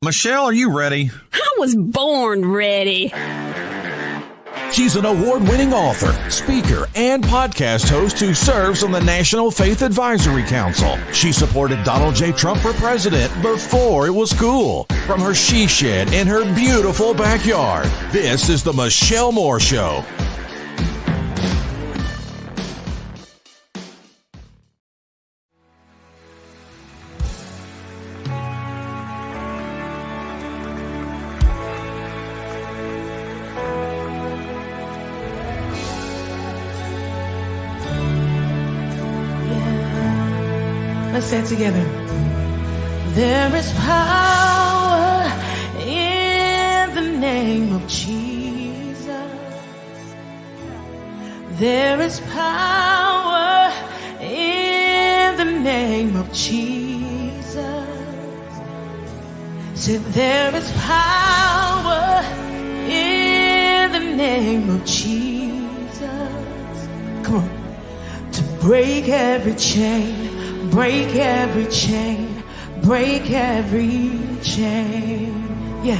Michelle, are you ready? I was born ready. She's an award-winning author, speaker, and podcast host who serves on the National Faith Advisory Council. She supported Donald J. Trump for president before it was cool, from her she shed in her beautiful backyard. This is the Michelle Moore Show. Let's say it together. There is power in the name of Jesus. There is power in the name of Jesus. Say, there is power in the name of Jesus. Come on. To break every chain. Break every chain, break every chain, yeah.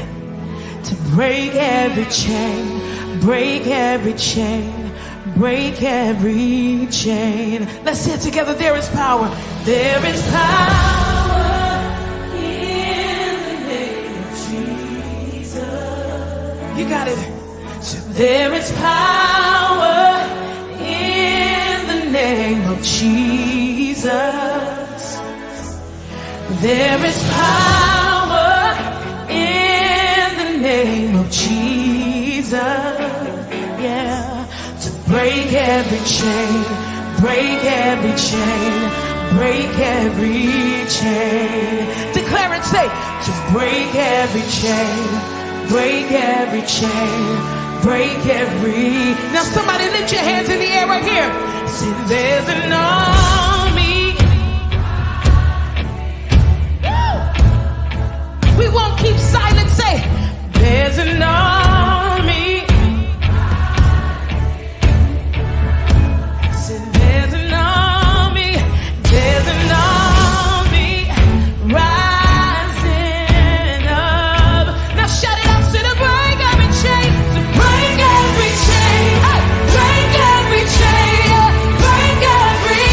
To break every chain, break every chain, break every chain. Let's say it together. There is power. There is power in the name of Jesus. You got it. So there is power in the name of Jesus. There is power in the name of Jesus, yeah, to break every chain, break every chain, break every chain. Declare and say, to break every chain, break every chain, break every. Now somebody lift your hands in the air right here. Say, there's an army. We won't keep silent. Say, there's an army. Say, there's an army. There's an army rising up. Now shout it out. Say, to break every chain. To break every chain. Hey, break every chain. Break every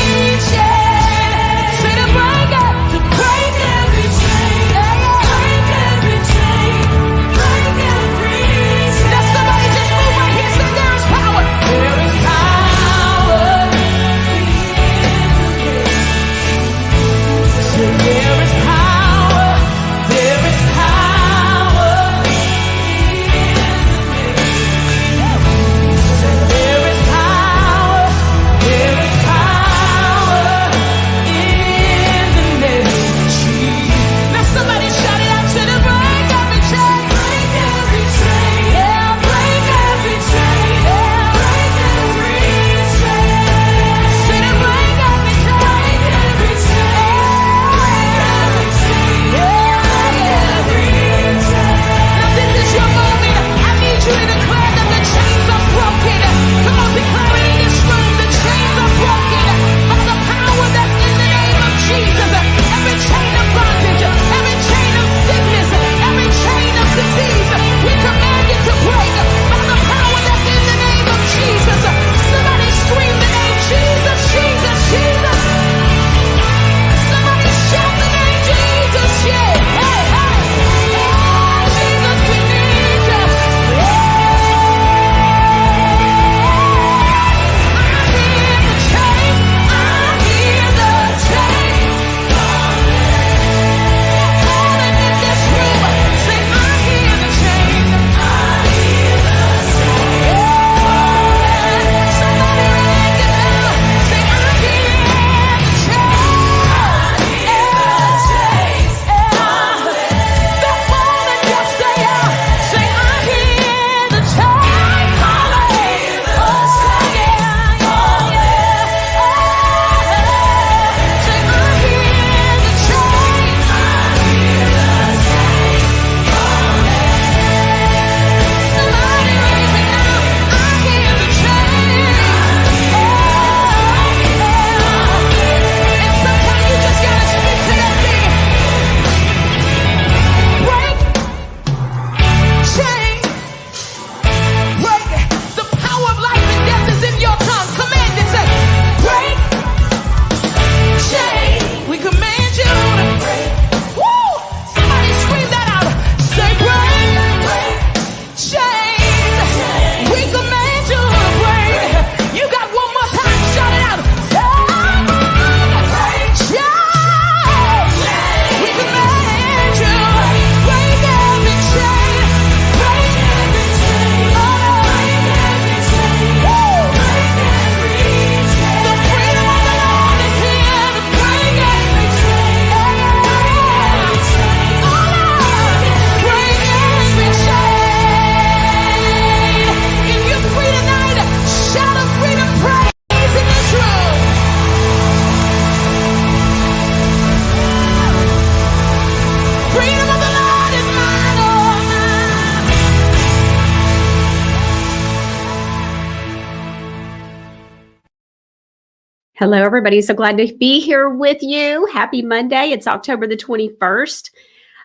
Hello, everybody. So glad to be here with you. Happy Monday. It's October the 21st.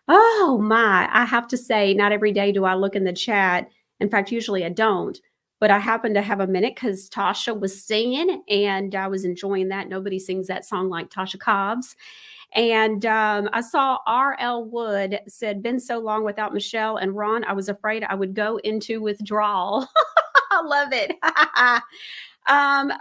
Oh my, I have to say, not every day do I look in the chat. In fact, usually I don't. But I happen to have a minute because Tasha was singing and I was enjoying that. Nobody sings that song like Tasha Cobbs. And I saw R.L. Wood said, been so long without Michelle and Ron, I was afraid I would go into withdrawal. I love it.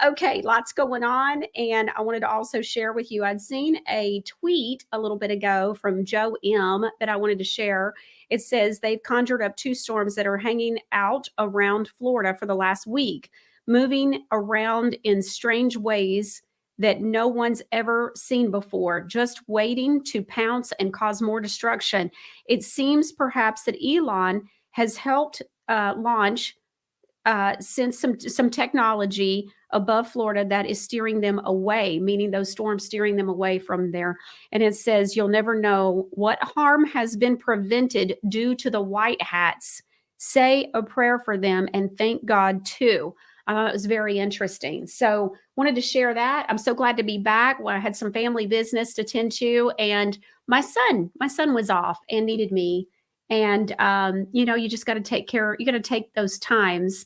Okay, lots going on. And I wanted to also share with you, I'd seen a tweet a little bit ago from Joe M that I wanted to share. It says they've conjured up 2 storms that are hanging out around Florida for the last week, moving around in strange ways that no one's ever seen before, just waiting to pounce and cause more destruction. It seems perhaps that Elon has helped launch since some technology above Florida that is steering them away, meaning those storms steering them away from there. And it says, you'll never know what harm has been prevented due to the white hats. Say a prayer for them and thank God too. I thought it was very interesting. So wanted to share that. I'm so glad to be back. Well, I had some family business to tend to, and my son was off and needed me. And, you just got to take care. You got to take those times.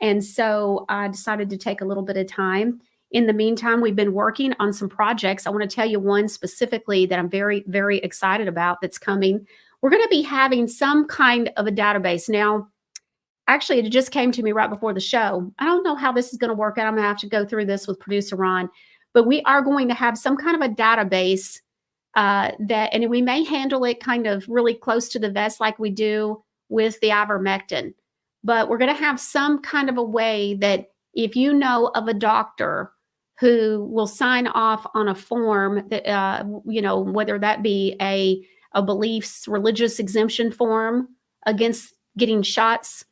And so I decided to take a little bit of time. In the meantime, we've been working on some projects. I want to tell you one specifically that I'm very, very excited about that's coming. We're going to be having some kind of a database. Now, actually, it just came to me right before the show. I don't know how this is going to work out. I'm going to have to go through this with producer Ron. But we are going to have some kind of a database and we may handle it kind of really close to the vest like we do with the ivermectin. But we're going to have some kind of a way that if you know of a doctor who will sign off on a form that, whether that be a beliefs, religious exemption form against getting shots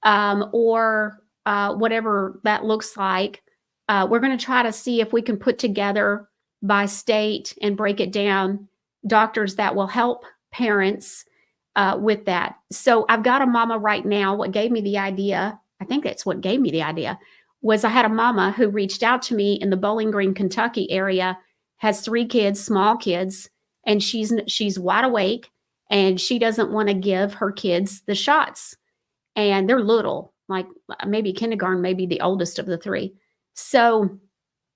or whatever that looks like, we're going to try to see if we can put together by state and break it down, doctors that will help parents with that. So I've got a mama right now. What gave me the idea, I think that's what gave me the idea, was I had a mama who reached out to me in the Bowling Green, Kentucky area, has 3 kids, small kids, and she's wide awake and she doesn't want to give her kids the shots. And they're little, like maybe kindergarten, maybe the oldest of the 3. So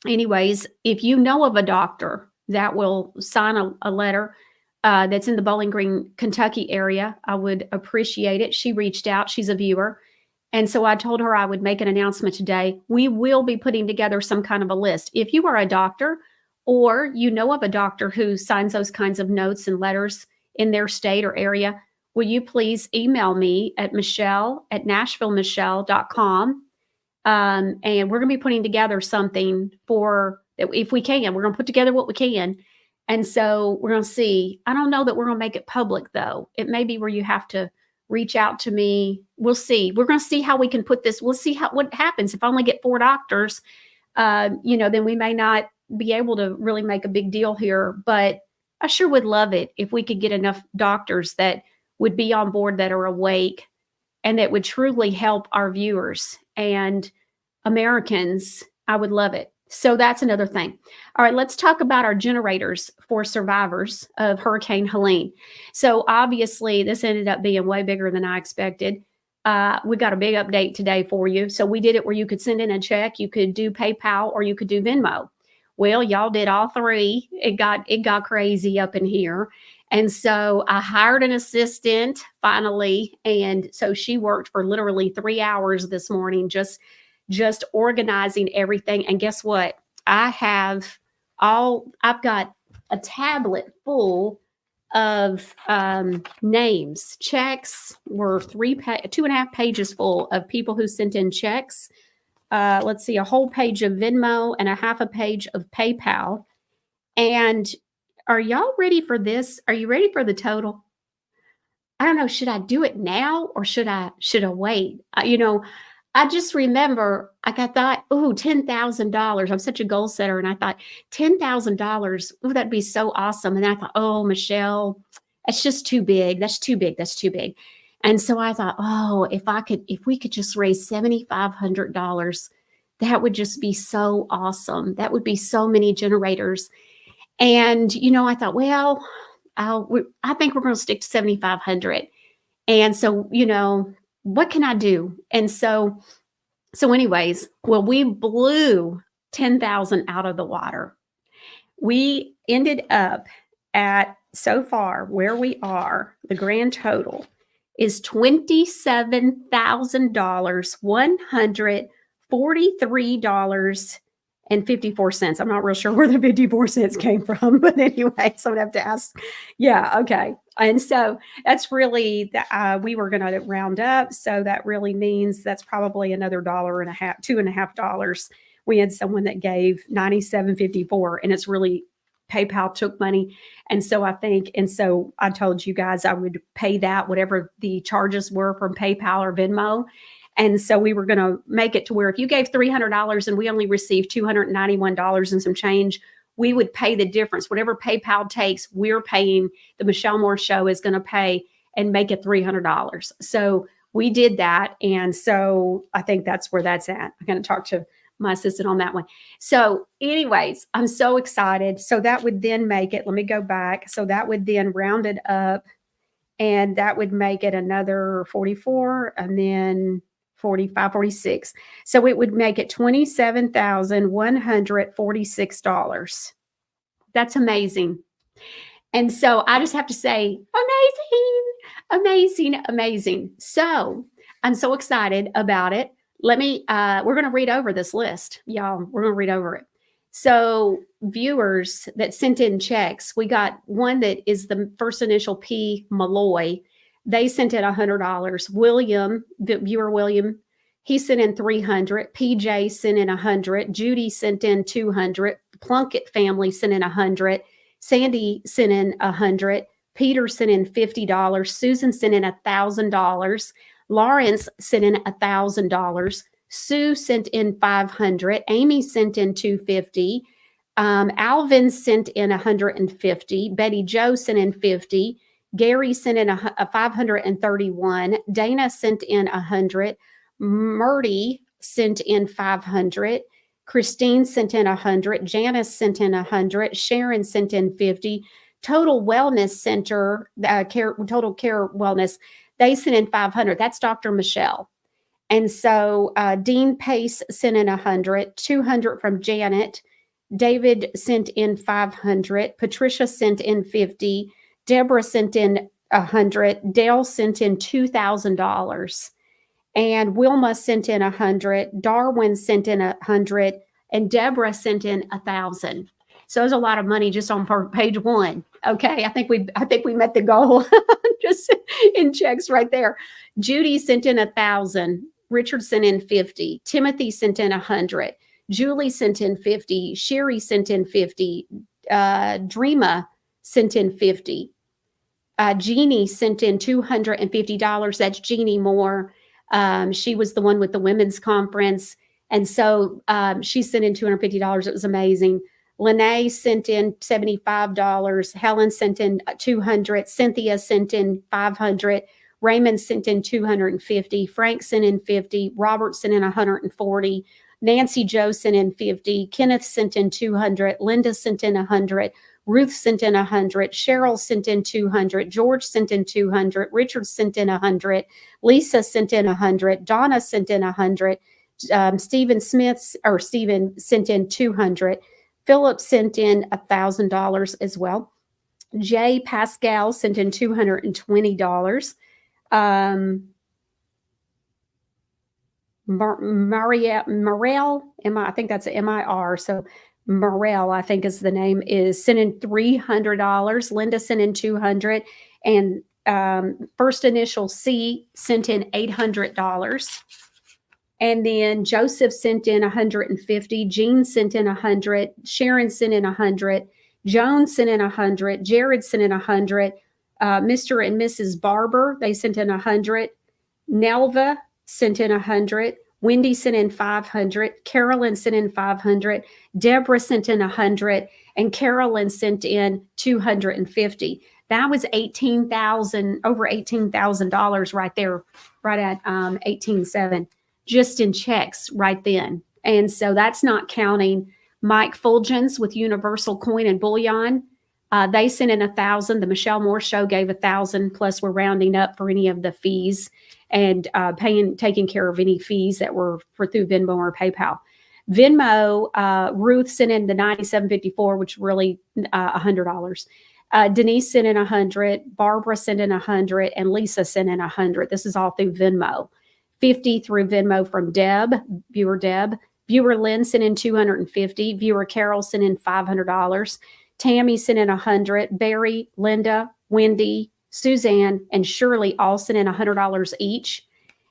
anyways, if you know of a doctor that will sign a letter that's in the Bowling Green, Kentucky area, I would appreciate it. She reached out. She's a viewer. And so I told her I would make an announcement today. We will be putting together some kind of a list. If you are a doctor or you know of a doctor who signs those kinds of notes and letters in their state or area, will you please email me at michelle@nashvillemichelle.com. And we're going to be putting together something for that. If we can, we're going to put together what we can. And so we're going to see. I don't know that we're going to make it public, though. It may be where you have to reach out to me. We'll see. We're going to see how we can put this. We'll see what happens. If I only get 4 doctors, then we may not be able to really make a big deal here. But I sure would love it if we could get enough doctors that would be on board, that are awake, and that would truly help our viewers and Americans. I would love it. So that's another thing. All right, let's talk about our generators for survivors of Hurricane Helene. So obviously, this ended up being way bigger than I expected. We got a big update today for you. So we did it where you could send in a check, you could do PayPal, or you could do Venmo. Well, y'all did all 3. It got crazy up in here. And so I hired an assistant finally. And so she worked for literally 3 hours this morning, just organizing everything. And guess what? I've got a tablet full of names. Checks were 2.5 pages full of people who sent in checks. Let's see, a whole page of Venmo and a half a page of PayPal. And are y'all ready for this? Are you ready for the total? I don't know. Should I do it now or should I wait? I just remember I thought, $10,000. I'm such a goal setter. And I thought $10,000. Oh, that'd be so awesome. And I thought, oh, Michelle, that's just too big. That's too big. That's too big. And so I thought, if we could just raise $7,500, That would just be so awesome. That would be so many generators. And, I thought, well, I think we're going to stick to 7,500. And so, what can I do? And so anyways, well, we blew 10,000 out of the water. We ended up at, so far where we are, the grand total is $27,143.54. I'm not real sure where the 54 cents came from, but anyway, so I'm gonna have to ask. Yeah, okay. And so that's really, we were going to round up. So that really means that's probably another $1.50, $2.50. We had someone that gave $97.54, and it's really, PayPal took money. And so I told you guys I would pay that, whatever the charges were from PayPal or Venmo. And so we were going to make it to where if you gave $300 and we only received $291 and some change, we would pay the difference. Whatever PayPal takes, we're paying, the Michelle Moore Show is going to pay and make it $300. So we did that. And so I think that's where that's at. I'm going to talk to my assistant on that one. So anyways, I'm so excited. So that would then make it, let me go back. So that would then round it up, and that would make it another 44 and then 45, 46. So it would make it $27,146. That's amazing. And so I just have to say, amazing. So I'm so excited about it. We're going to read over this list, y'all. We're going to read over it. So viewers that sent in checks, we got one that is the first initial P, Malloy. They sent in $100. William, the viewer William, he sent in $300. PJ sent in $100. Judy sent in $200. Plunkett family sent in $100. Sandy sent in $100. Peter sent in $50. Susan sent in $1,000. Lawrence sent in $1,000. Sue sent in $500. Amy sent in $250. Alvin sent in $150. Betty Jo sent in $50. Gary sent in a $531. Dana sent in $100. Murdy sent in $500. Christine sent in $100. Janice sent in $100. Sharon sent in $50. Total Wellness Center, Total Care Wellness, they sent in $500. That's Dr. Michelle. And so Dean Pace sent in $100. $200 from Janet. David sent in $500. Patricia sent in $50. Deborah sent in $100. Dale sent in $2,000. And Wilma sent in $100. Darwin sent in $100. And Deborah sent in $1,000. So there's a lot of money just on page one. Okay, I think we met the goal just in checks right there. Judy sent in $1,000. Richard sent in $50. Timothy sent in $100. Julie sent in $50. Sherry sent in $50. Dreama sent in $50. Jeannie sent in $250. That's Jeannie Moore. She was the one with the women's conference. And so she sent in $250. It was amazing. Lene sent in $75. Helen sent in $200. Cynthia sent in $500. Raymond sent in $250. Frank sent in $50. Robert sent in $140. Nancy Joe sent in $50. Kenneth sent in $200. Linda sent in $100. Ruth sent in $100. Cheryl sent in $200. George sent in $200. Richard sent in $100. Lisa sent in $100. Donna sent in $100. Stephen sent in $200. Philip sent in $1,000 as well. Jay Pascal sent in $220. Morel, I think that's MIR. So Morel, I think is the name, is sent in $300. Linda sent in $200. And first initial C sent in $800. And then Joseph sent in $150. Jean sent in $100. Sharon sent in $100. Joan sent in $100. Jared sent in $100. Mr. and Mrs. Barber, they sent in $100. Nelva sent in $100. Wendy sent in $500. Carolyn sent in $500. Deborah sent in $100. And Carolyn sent in $250. That was over $18,000 right there, right at 18,700. Just in checks right then. And so that's not counting Mike Fulgens with Universal Coin and Bullion. They sent in 1,000. The Michelle Moore Show gave 1,000, plus we're rounding up for any of the fees and taking care of any fees that were through Venmo or PayPal. Venmo, Ruth sent in the $97.54, which really $100. Denise sent in 100, Barbara sent in 100, and Lisa sent in 100. This is all through Venmo. 50 through Venmo from Deb. Viewer Lynn sent in 250. Viewer Carol sent in $500. Tammy sent in 100. Barry, Linda, Wendy, Suzanne, and Shirley all sent in $100 each.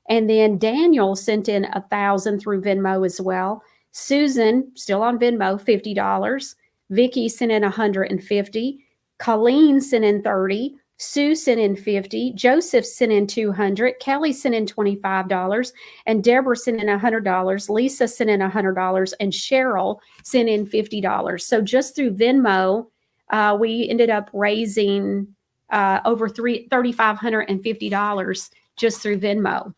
And then Daniel sent in 1,000 through Venmo as well. Susan, still on Venmo, $50. Vicky sent in 150. Colleen sent in 30. Sue sent in 50. Joseph sent in 200. Kelly sent in $25. And Deborah sent in $100. Lisa sent in $100. And Cheryl sent in $50. So just through Venmo, we ended up raising over $3,550 just through Venmo.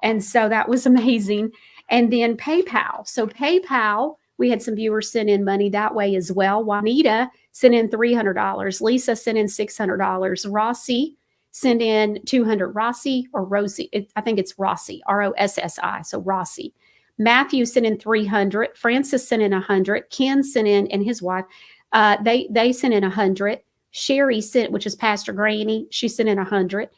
And so that was amazing. And then PayPal. So PayPal, we had some viewers send in money that way as well. Juanita sent in $300. Lisa sent in $600. Rossi sent in $200. Rossi or Rosie? I think it's Rossi, Rossi. So Rossi. Matthew sent in $300. Francis sent in $100. Ken sent in, and his wife, they sent in $100. Sherry sent, which is Pastor Granny, she sent in $100.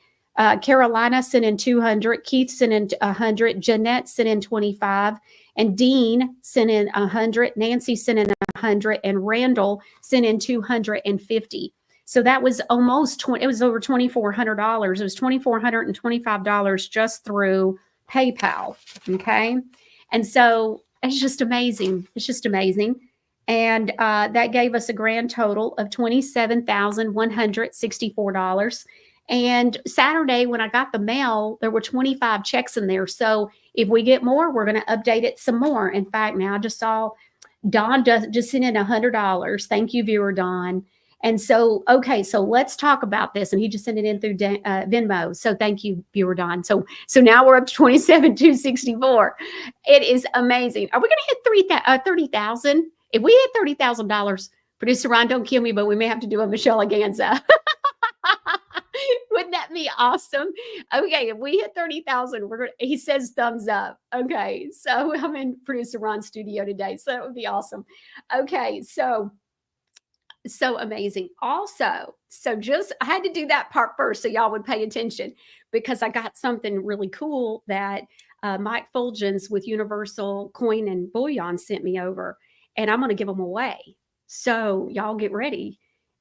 Carolina sent in $200. Keith sent in $100. Jeanette sent in $25. And Dean sent in $100. Nancy sent in $100. And Randall sent in $250. So that was almost it was over $2,400. It was $2,425 just through PayPal. Okay. And so it's just amazing. It's just amazing. And that gave us a grand total of $27,164. And Saturday, when I got the mail, there were 25 checks in there. So if we get more, we're going to update it some more. In fact, now I just saw Don just sent in $100. Thank you, viewer Don. And so, okay, so let's talk about this. And he just sent it in through Venmo. So thank you, viewer Don. So now we're up to 27,264. It is amazing. Are we going to hit 30,000? If we hit $30,000, producer Ron, don't kill me, but we may have to do a Michelle Aganza. Wouldn't that be awesome? Okay, if we hit 30,000, he says thumbs up. Okay, so I'm in producer Ron's studio today, so that would be awesome. Okay, so amazing. Also, I had to do that part first so y'all would pay attention, because I got something really cool that Mike Fulgens with Universal Coin and Bullion sent me over, and I'm going to give them away. So y'all get ready.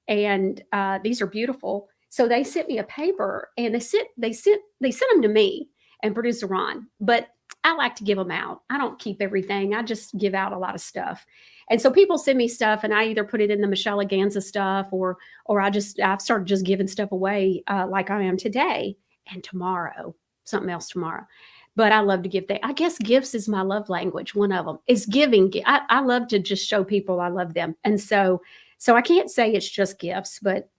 And these are beautiful. So they sent me a paper, and they sent them to me and producer Ron, but I like to give them out. I don't keep everything. I just give out a lot of stuff. And so people send me stuff, and I either put it in the Michelle Aganza stuff, or I've started just giving stuff away like I am today and tomorrow, something else tomorrow. But I love to give things. I guess gifts is my love language. One of them is giving. I love to just show people I love them. And so I can't say it's just gifts, but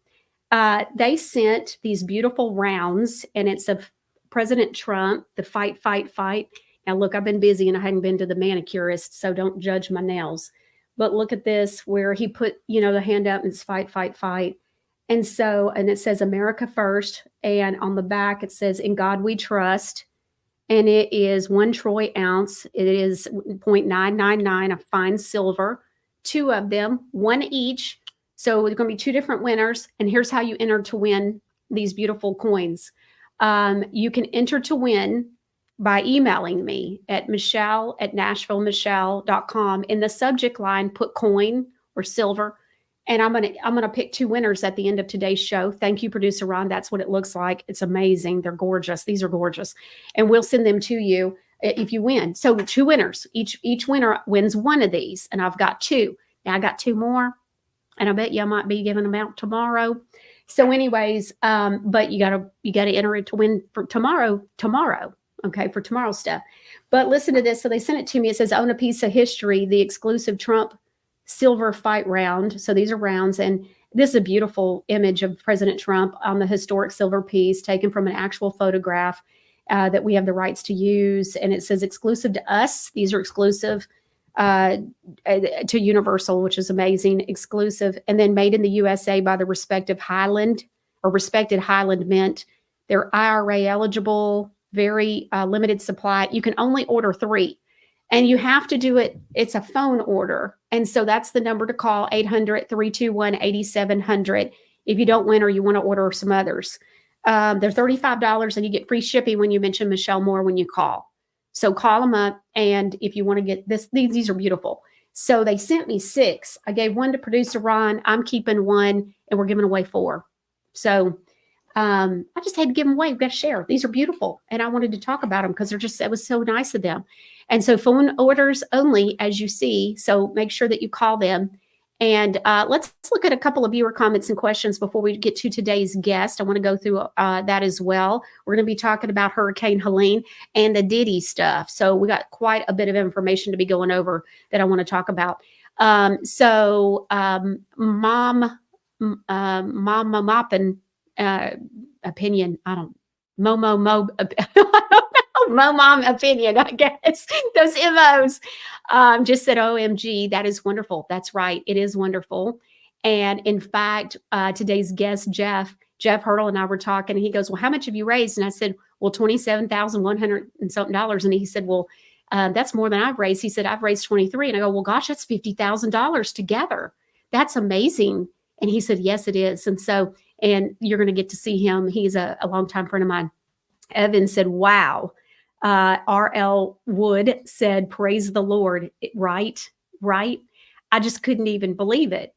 they sent these beautiful rounds, and it's of President Trump, the fight, fight, fight. Now, look, I've been busy and I hadn't been to the manicurist, so don't judge my nails. But look at this, where he put, the hand up, and it's fight, fight, fight. And it says America first. And on the back, it says, in God we trust. And it is 1 troy ounce. It is 0.999 of fine silver, 2 of them, 1 each. So there's going to be 2 different winners. And here's how you enter to win these beautiful coins. You can enter to win by emailing me at michelle@nashvillemichelle.com. In the subject line, put coin or silver. And I'm gonna pick 2 winners at the end of today's show. Thank you, producer Ron. That's what it looks like. It's amazing. They're gorgeous. These are gorgeous. And we'll send them to you if you win. So 2 winners. Each winner wins 1 of these. And I've got 2. Now I got 2 more. And I bet you I might be giving them out tomorrow. So anyways, but you gotta enter it to win for tomorrow, okay, for tomorrow's stuff. But listen to this. So they sent it to me. It says, own a piece of history, the exclusive Trump silver fight round. So these are rounds. And this is a beautiful image of President Trump on the historic silver piece taken from an actual photograph that we have the rights to use. And it says exclusive to us. These are exclusive. uh, to Universal, which is amazing, exclusive, and then made in the USA by the respected Highland Mint. They're IRA eligible, very limited supply. You can only order 3. And you have to do it. It's a phone order. And so that's the number to call, 800-321-8700. If you don't win or you want to order some others. They're $35 and you get free shipping when you mention Michelle Moore when you call. So call them up. And if you want to get this, these are beautiful. So they sent me 6. I gave 1 to producer Ron. I'm keeping 1 and we're giving away 4. So I just had to give them away. We've got to share. These are beautiful. And I wanted to talk about them because it was so nice of them. And so phone orders only, as you see. So make sure that you call them. And let's look at a couple of viewer comments and questions before we get to today's guest. I want to go through that as well. We're going to be talking about Hurricane Helene and the Diddy stuff. So we got quite a bit of information to be going over that I want to talk about. Mom Moppin opinion. I don't Mo mom opinion, I guess. Those MOs just said, OMG, that is wonderful. That's right. It is wonderful. And in fact, today's guest, Geoff Hurdle, and I were talking, and he goes, well, how much have you raised? And I said, well, $27,100 and something dollars. And he said, well, that's more than I've raised. He said, I've raised 23. And I go, well, gosh, that's $50,000 together. That's amazing. And he said, yes, it is. And so, and you're going to get to see him. He's a longtime friend of mine. Evan said, wow. R.L. Wood said, praise the Lord. Right. I just couldn't even believe it.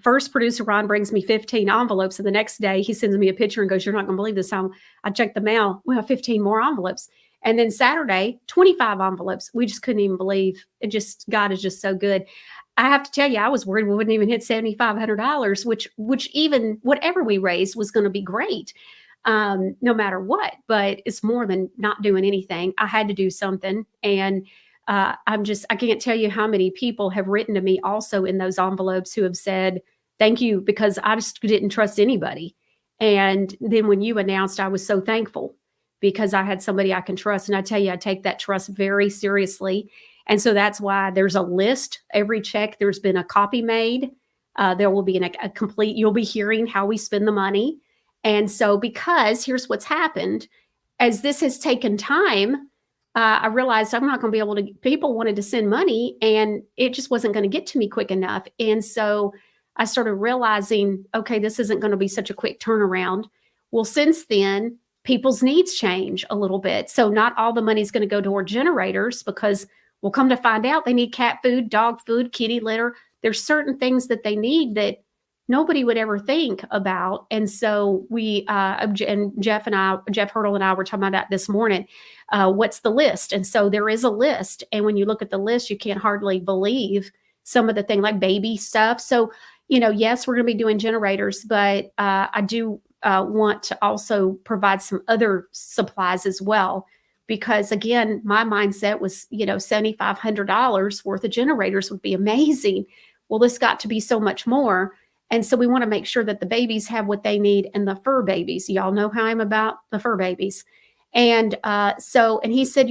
First, producer Ron brings me 15 envelopes, and the next day he sends me a picture and goes, you're not going to believe this. I checked the mail. We have 15 more envelopes. And then Saturday, 25 envelopes. We just couldn't even believe it. Just, God is just so good. I have to tell you, I was worried we wouldn't even hit $7,500, which even whatever we raised was going to be great. No matter what, but it's more than not doing anything. I had to do something. And I can't tell you how many people have written to me also in those envelopes who have said, thank you, because I just didn't trust anybody. And then when you announced, I was so thankful because I had somebody I can trust. And I tell you, I take that trust very seriously. And so that's why there's a list. Every check, there's been a copy made. There will be a complete, you'll be hearing how we spend the money. And so, because here's what's happened, as this has taken time, I realized I'm not going to be able to, people wanted to send money and it just wasn't going to get to me quick enough. And so I started realizing, okay, this isn't going to be such a quick turnaround. Well, since then, people's needs change a little bit. So not all the money is going to go toward generators because we'll come to find out they need cat food, dog food, kitty litter. There's certain things that they need that nobody would ever think about. And so we, and Geoff Hurdle and I were talking about that this morning. What's the list? And so there is a list. And when you look at the list, you can't hardly believe some of the things like baby stuff. So, yes, we're going to be doing generators, but I do want to also provide some other supplies as well. Because again, my mindset was, $7,500 worth of generators would be amazing. Well, this got to be so much more. And so we want to make sure that the babies have what they need and the fur babies. Y'all know how I'm about the fur babies. And and he said,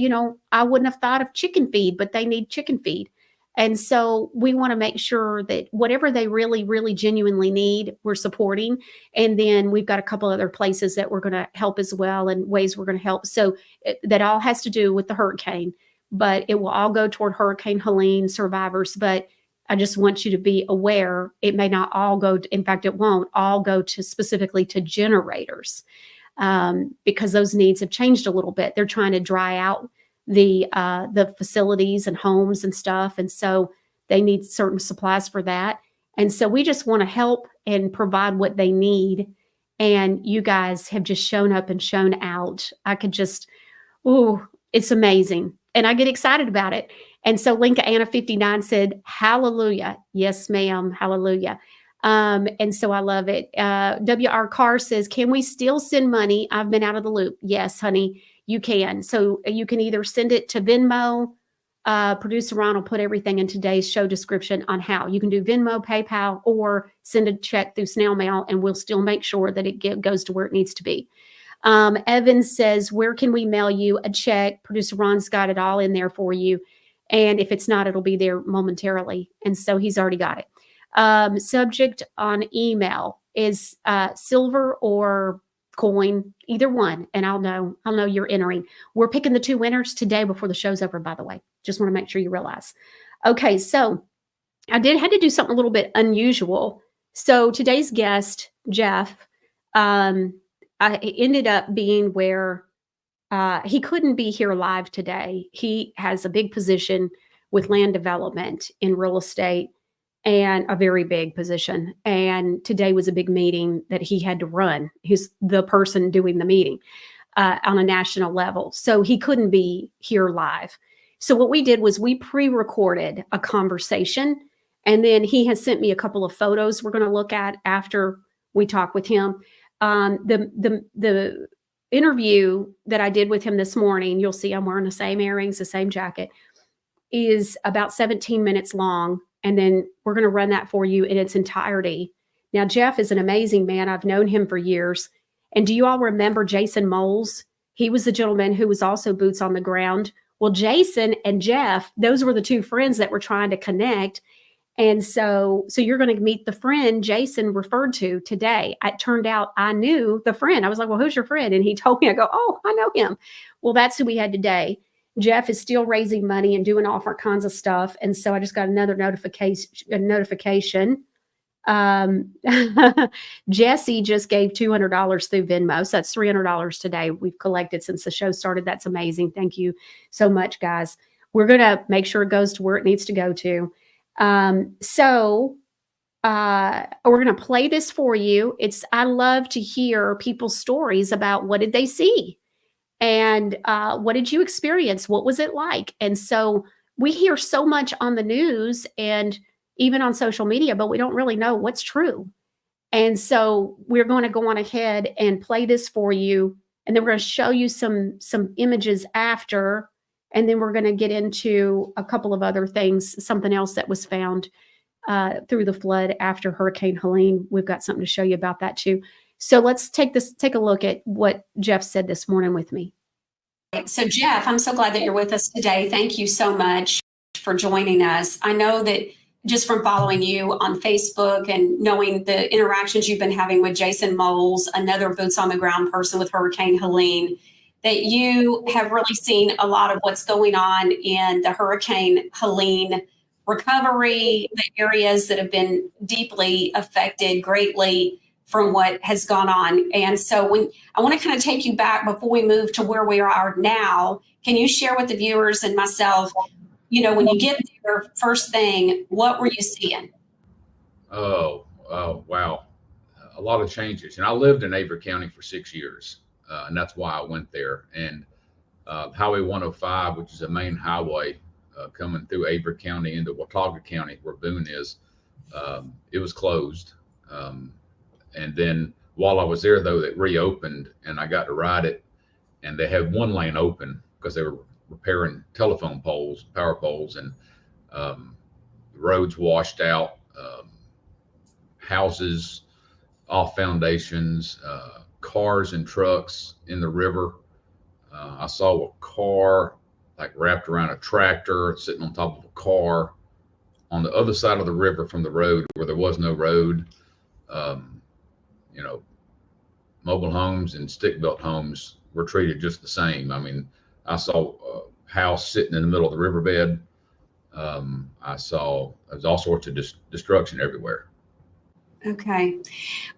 I wouldn't have thought of chicken feed, but they need chicken feed. And so we want to make sure that whatever they really, really genuinely need, we're supporting. And then we've got a couple other places that we're going to help as well and ways we're going to help. So that all has to do with the hurricane, but it will all go toward Hurricane Helene survivors. But I just want you to be aware, it may not all go, in fact, it won't all go to specifically to generators because those needs have changed a little bit. They're trying to dry out the facilities and homes and stuff. And so they need certain supplies for that. And so we just want to help and provide what they need. And you guys have just shown up and shown out. I could just, it's amazing. And I get excited about it. And so Linka Anna 59 said, hallelujah. Yes, ma'am. Hallelujah. And so I love it. WR Carr says, can we still send money? I've been out of the loop. Yes, honey, you can. So you can either send it to Venmo. Producer Ron will put everything in today's show description on how. You can do Venmo, PayPal, or send a check through snail mail, and we'll still make sure that it goes to where it needs to be. Evan says, where can we mail you a check? Producer Ron's got it all in there for you. And if it's not, it'll be there momentarily. And so he's already got it. Subject on email is silver or coin, either one. And I'll know you're entering. We're picking the 2 winners today before the show's over, by the way. Just want to make sure you realize. Okay, so I had to do something a little bit unusual. So today's guest, Geoff, I ended up being where he couldn't be here live today. He has a big position with land development in real estate, and a very big position. And today was a big meeting that he had to run. He's the person doing the meeting on a national level. So he couldn't be here live. So what we did was we pre-recorded a conversation, and then he has sent me a couple of photos we're going to look at after we talk with him. The interview that I did with him this morning, you'll see I'm wearing the same earrings, the same jacket, is about 17 minutes long. And then we're going to run that for you in its entirety. Now, Geoff is an amazing man. I've known him for years. And do you all remember Jason Moles? He was the gentleman who was also boots on the ground. Well, Jason and Geoff, those were the 2 friends that were trying to connect. And so you're going to meet the friend Jason referred to today. It turned out I knew the friend. I was like, well, who's your friend? And he told me, I go, oh, I know him. Well, that's who we had today. Geoff is still raising money and doing all kinds of stuff. And so I just got another notification. Jesse just gave $200 through Venmo. So that's $300 today we've collected since the show started. That's amazing. Thank you so much, guys. We're going to make sure it goes to where it needs to go to. We're going to play this for you. I love to hear people's stories about what did they see and what did you experience? What was it like? And so we hear so much on the news and even on social media, but we don't really know what's true. And so we're going to go on ahead and play this for you. And then we're going to show you some images after. And then we're going to get into a couple of other things, something else that was found through the flood after Hurricane Helene. We've got something to show you about that too. So let's take a look at what Geoff said this morning with me. So Geoff, I'm so glad that you're with us today. Thank you so much for joining us. I know that just from following you on Facebook and knowing the interactions you've been having with Jason Moles, another boots on the ground person with Hurricane Helene, that you have really seen a lot of what's going on in the Hurricane Helene recovery, the areas that have been deeply affected greatly from what has gone on. And so I want to kind of take you back before we move to where we are now. Can you share with the viewers and myself, when you get there, first thing, what were you seeing? Oh, wow. A lot of changes. And I lived in Avery County for 6 years. And that's why I went there. And Highway 105, which is a main highway coming through Avery County into Watauga County, where Boone is, it was closed. And then while I was there, though, it reopened and I got to ride it. And they had one lane open because they were repairing telephone poles, power poles, and the roads washed out, houses off foundations, cars and trucks in the river. I saw a car like wrapped around a tractor sitting on top of a car on the other side of the river from the road where there was no road. Mobile homes and stick-built homes were treated just the same. I mean, I saw a house sitting in the middle of the riverbed. I saw there's all sorts of destruction everywhere. Okay.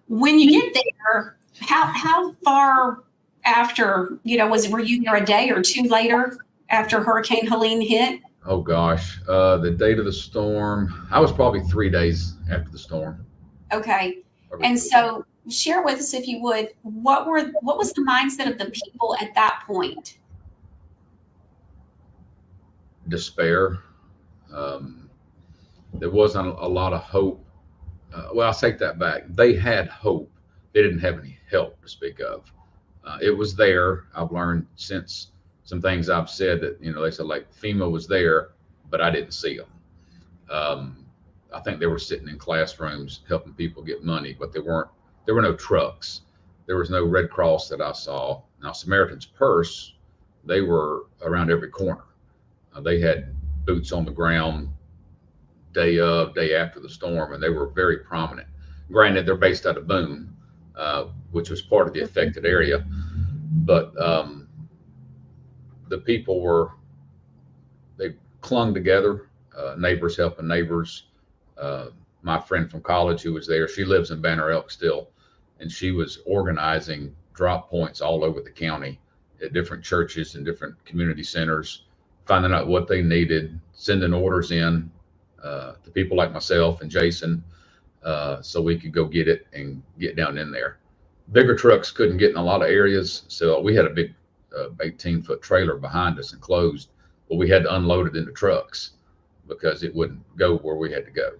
When you get there, how far after, were you there a day or two later after Hurricane Helene hit? Oh gosh, the date of the storm, I was probably 3 days after the storm. Okay. And so share with us, if you would, what was the mindset of the people at that point? Despair. There wasn't a lot of hope. Well, I'll take that back. They had hope. They didn't have any help to speak of. It was there. I've learned since some things I've said that, they said like FEMA was there, but I didn't see them. I think they were sitting in classrooms helping people get money, but there were no trucks. There was no Red Cross that I saw. Now, Samaritan's Purse, they were around every corner. They had boots on the ground day after the storm, and they were very prominent. Granted, they're based out of Boone, which was part of the affected area, but the people they clung together, neighbors helping neighbors. My friend from college who was there, she lives in Banner Elk still, and she was organizing drop points all over the county at different churches and different community centers, finding out what they needed, sending orders in to people like myself and Jason, so we could go get it and get down in there. Bigger trucks couldn't get in a lot of areas, so we had a big 18-foot trailer behind us enclosed, but we had to unload it into trucks because it wouldn't go where we had to go.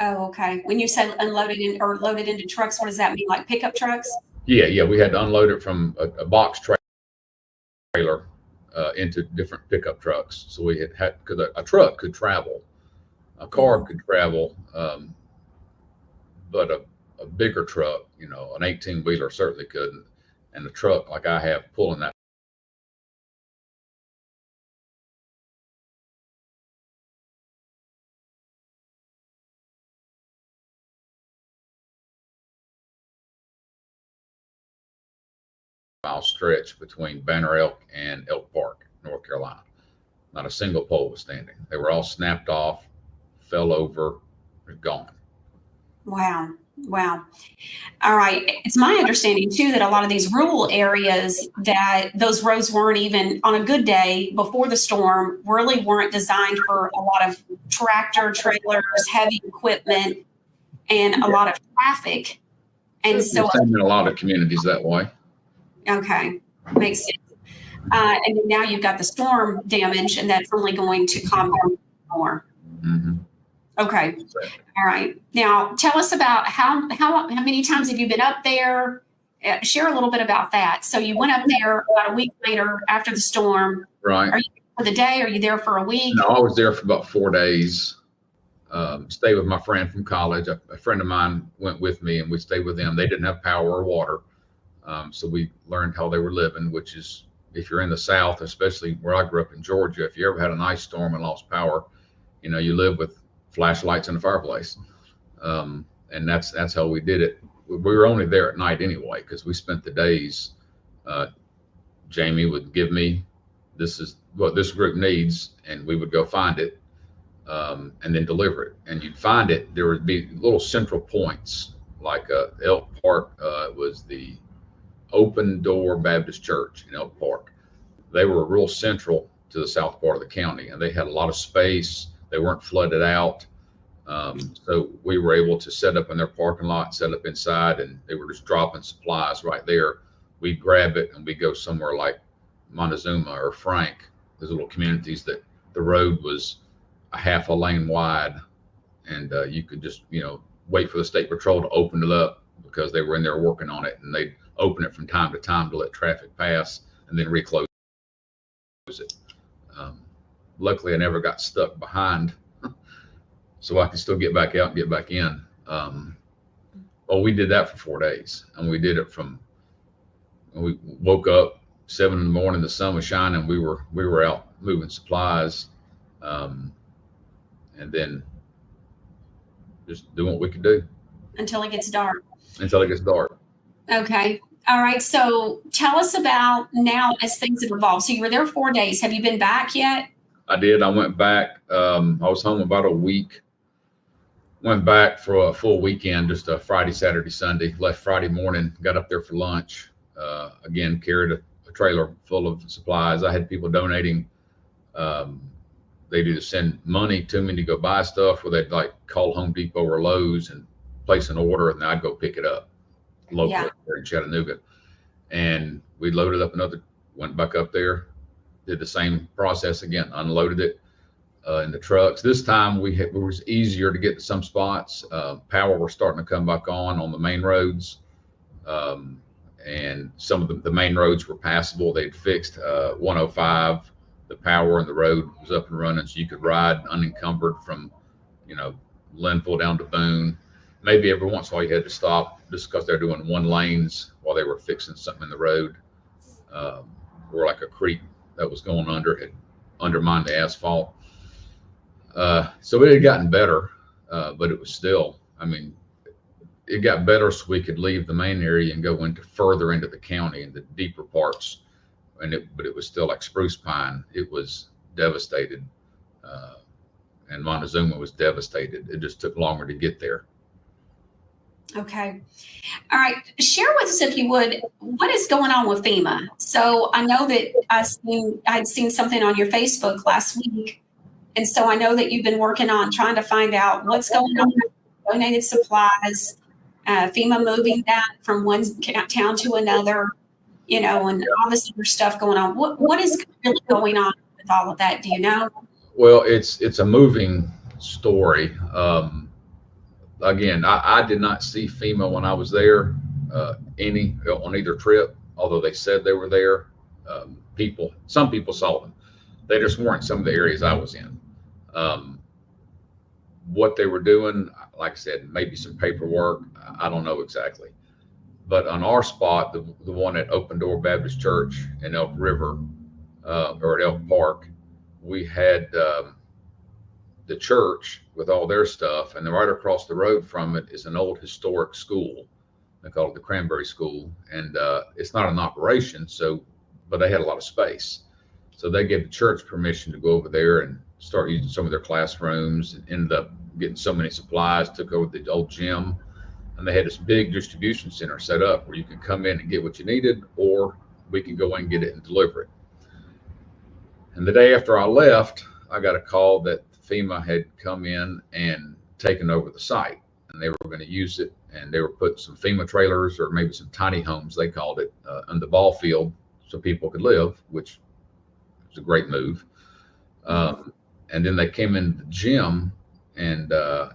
Oh, okay. When you say unloaded or loaded into trucks, what does that mean? Like pickup trucks? Yeah. We had to unload it from a box trailer into different pickup trucks. So we had because a truck could travel, a car could travel, but a bigger truck, an 18-wheeler certainly couldn't. And the truck like I have pulling that mile stretch between Banner Elk and Elk Park, North Carolina. Not a single pole was standing. They were all snapped off, fell over, gone. Wow. All right. It's my understanding too that a lot of these rural areas, that those roads weren't even on a good day before the storm, really weren't designed for a lot of tractor trailers, heavy equipment, and a lot of traffic. And so in a lot of communities that way. Okay, makes sense. And then now you've got the storm damage, and that's only going to calm down more. Mm-hmm. Okay, all right. Now tell us about how many times have you been up there? Share a little bit about that. So you went up there about a week later after the storm. Right. Are you there for the day? Are you there for a week? No, I was there for about 4 days. Stayed with my friend from college. A friend of mine went with me, and we stayed with them. They didn't have power or water. So we learned how they were living, which is, if you're in the South, especially where I grew up in Georgia, if you ever had an ice storm and lost power, you live with flashlights in the fireplace. And that's how we did it. We were only there at night anyway, because we spent the days. Jamie would give me, this is what this group needs, and we would go find it, and then deliver it. And you'd find it, there would be little central points, like Elk Park was the Open Door Baptist Church in Elk Park. They were real central to the south part of the county, and they had a lot of space. They weren't flooded out. So we were able to set up in their parking lot, set up inside, and they were just dropping supplies right there. We'd grab it and we'd go somewhere like Montezuma or Frank, those little communities that the road was a half a lane wide, and you could just, wait for the state patrol to open it up because they were in there working on it, and they'd open it from time to time to let traffic pass and then reclose it. Luckily, I never got stuck behind, so I could still get back out and get back in. Well, we did that for 4 days, and we did it we woke up 7 a.m, the sun was shining. We were out moving supplies, and then just doing what we could do Until it gets dark. Okay. All right. So tell us about now as things have evolved. So you were there 4 days. Have you been back yet? I did. I went back. I was home about a week. Went back for a full weekend, just a Friday, Saturday, Sunday. Left Friday morning, got up there for lunch. Again, carried a trailer full of supplies. I had people donating. They'd either send money to me to go buy stuff, or they'd like call Home Depot or Lowe's and place an order, and then I'd go pick it up locally here in Chattanooga. And we loaded up went back up there, did the same process again, unloaded it in the trucks. This time it was easier to get to some spots. Power was starting to come back on the main roads. And some of the main roads were passable. They'd fixed 105. The power in the road was up and running, so you could ride unencumbered from, Linville down to Boone. Maybe every once in a while you had to stop just because they're doing one lanes while they were fixing something in the road, or like a creek that was going under had undermined the asphalt. So it had gotten better, but it was still, I mean, it got better so we could leave the main area and go into further into the county in the deeper parts. But it was still like spruce pine. It was devastated. And Montezuma was devastated. It just took longer to get there. Okay. All right. Share with us, if you would, what is going on with FEMA? So I know that I'd seen something on your Facebook last week. And so I know that you've been working on trying to find out what's going on with donated supplies, FEMA moving that from one town to another, and all this other stuff going on. What is really going on with all of that? Do you know? Well, it's a moving story. Again, I did not see FEMA when I was there, on either trip, although they said they were there. Some people saw them. They just weren't some of the areas I was in. What they were doing, like I said, maybe some paperwork. I don't know exactly. But on our spot, the one at Open Door Baptist Church in Elk River, or at Elk Park, we had the church with all their stuff, and then right across the road from it is an old historic school. They call it the Cranberry School, and it's not in operation, but they had a lot of space. So they gave the church permission to go over there and start using some of their classrooms, and ended up getting so many supplies, took over the old gym, and they had this big distribution center set up where you can come in and get what you needed, or we can go in and get it and deliver it. And the day after I left, I got a call that FEMA had come in and taken over the site, and they were going to use it, and they were putting some FEMA trailers, or maybe some tiny homes, they called it, on the ball field so people could live, which was a great move. And then they came in the gym, and I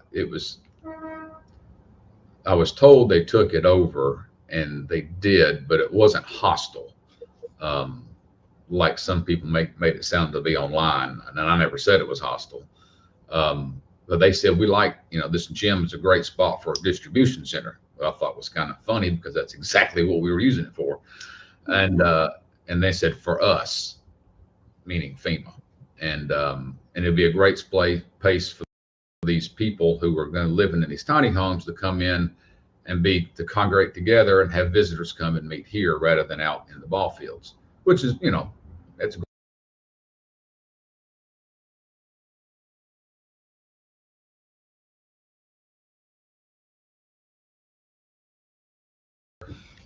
was told they took it over, and they did, but it wasn't hostile. Like some people made it sound to be online, and I never said it was hostile. But they said, we like, this gym is a great spot for a distribution center. What I thought was kind of funny, because that's exactly what we were using it for. And they said, for us, meaning FEMA, and it'd be a great place for these people who are going to live in these tiny homes to come in and to congregate together and have visitors come and meet here rather than out in the ball fields, which is, that's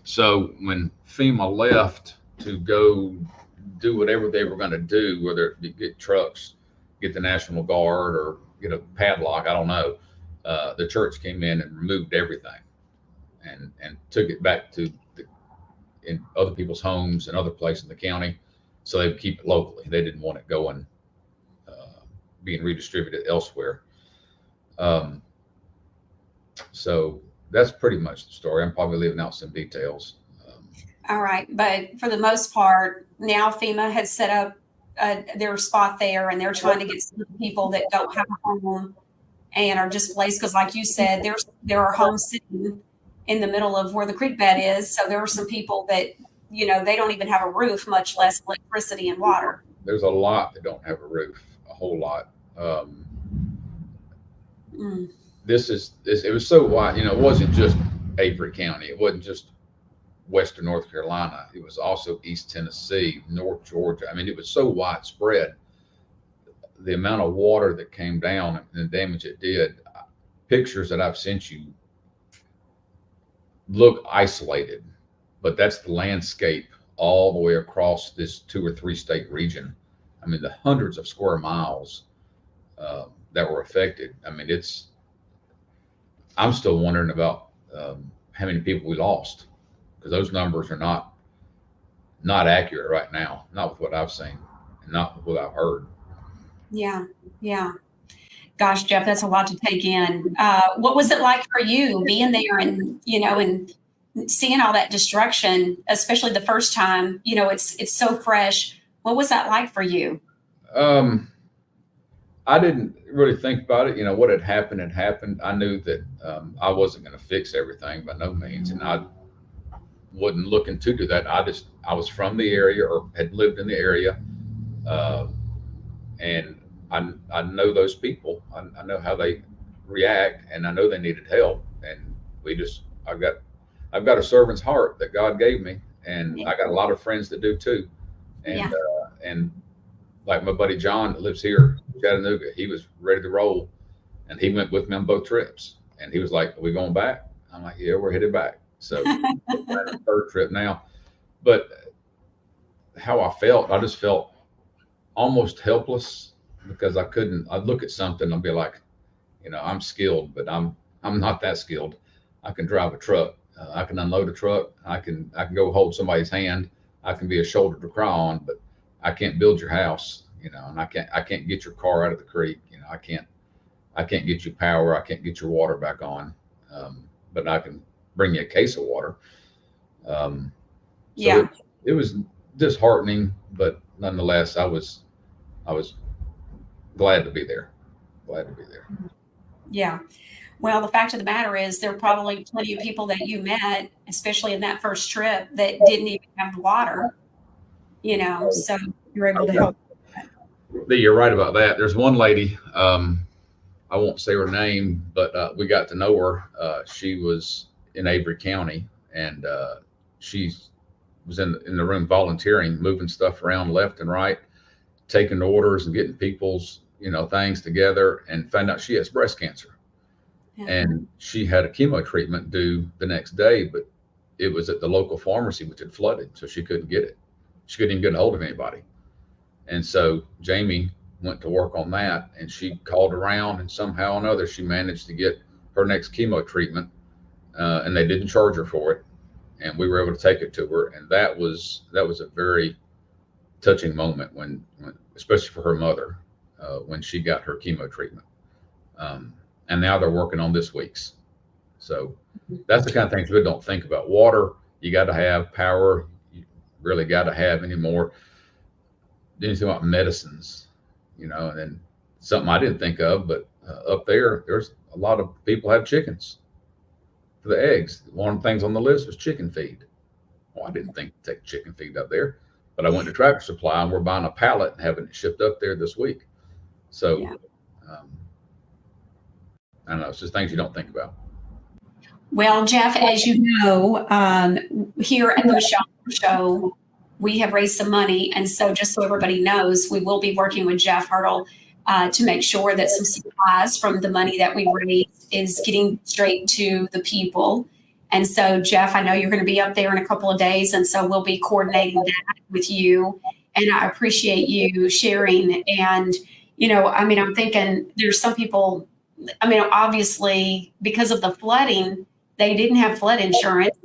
so when FEMA left to go do whatever they were going to do, whether it be get trucks, get the National Guard, or get a padlock, I don't know. The church came in and removed everything and took it back to in other people's homes and other places in the county, so they would keep it locally. They didn't want it going, being redistributed elsewhere. So that's pretty much the story. I'm probably leaving out some details. All right. But for the most part, now FEMA has set up their spot there, and they're trying to get some people that don't have a home and are displaced. Because like you said, there are homes sitting in the middle of where the creek bed is. So there are some people that, they don't even have a roof, much less electricity and water. There's a lot that don't have a roof, a whole lot. It was so wide, it wasn't just Avery County. It wasn't just Western North Carolina. It was also East Tennessee, North Georgia. I mean, it was so widespread. The amount of water that came down and the damage it did, pictures that I've sent you look isolated, but that's the landscape all the way across this 2 or 3 state region. I mean, the hundreds of square miles that were affected. I mean, I'm still wondering about how many people we lost, because those numbers are not accurate right now, not with what I've seen and not with what I've heard. Yeah. Gosh, Geoff, that's a lot to take in. What was it like for you being there and, and seeing all that destruction, especially the first time? It's so fresh. What was that like for you? I didn't really think about it. What had happened had happened. I knew that I wasn't going to fix everything by no means, and I wasn't looking to do that. I was from the area, or had lived in the area, and I know those people. I know how they react, and I know they needed help. And I've got a servant's heart that God gave me, and I got a lot of friends that do too. And and like my buddy John that lives here in Chattanooga, he was ready to roll, and he went with me on both trips. And he was like, "Are we going back?" I'm like, "Yeah, we're headed back." So we're planning our third trip now. But how I just felt almost helpless because I'd look at something, I'd be like, I'm skilled, but I'm not that skilled. I can drive a truck. I can unload a truck. I can go hold somebody's hand. I can be a shoulder to cry on, but I can't build your house, and I can't get your car out of the creek. I can't get you power. I can't get your water back on. But I can bring you a case of water. It was disheartening, but nonetheless, I was glad to be there. Yeah. Well, the fact of the matter is there are probably plenty of people that you met, especially in that first trip, that didn't even have water, so you're able to help. You're right about that. There's one lady, I won't say her name, but we got to know her. She was in Avery County, and she was in the room volunteering, moving stuff around left and right, taking orders and getting people's things together, and found out she has breast cancer. Yeah. And she had a chemo treatment due the next day, but it was at the local pharmacy, which had flooded, so she couldn't get it. She couldn't even get a hold of anybody. And so Jamie went to work on that, and she called around, and somehow or another she managed to get her next chemo treatment, and they didn't charge her for it, and we were able to take it to her. And that was a very touching moment when especially for her mother, when she got her chemo treatment. And now they're working on this week's. So that's the kind of things we don't think about. Water, you got to have. Power, you really got to have anymore. Didn't think about medicines, and then something I didn't think of, but up there's a lot of people have chickens for the eggs. One of the things on the list was chicken feed. Well, I didn't think to take chicken feed up there, but I went to Tractor Supply, and we're buying a pallet and having it shipped up there this week. So I don't know, it's just things you don't think about. Well, Geoff, as you know, here at the Michelle Show, we have raised some money. And so just so everybody knows, we will be working with Geoff Hurdle to make sure that some supplies from the money that we raised is getting straight to the people. And so, Geoff, I know you're going to be up there in a couple of days, and so we'll be coordinating that with you. And I appreciate you sharing. And, I'm thinking there's some people, obviously, because of the flooding, they didn't have flood insurance.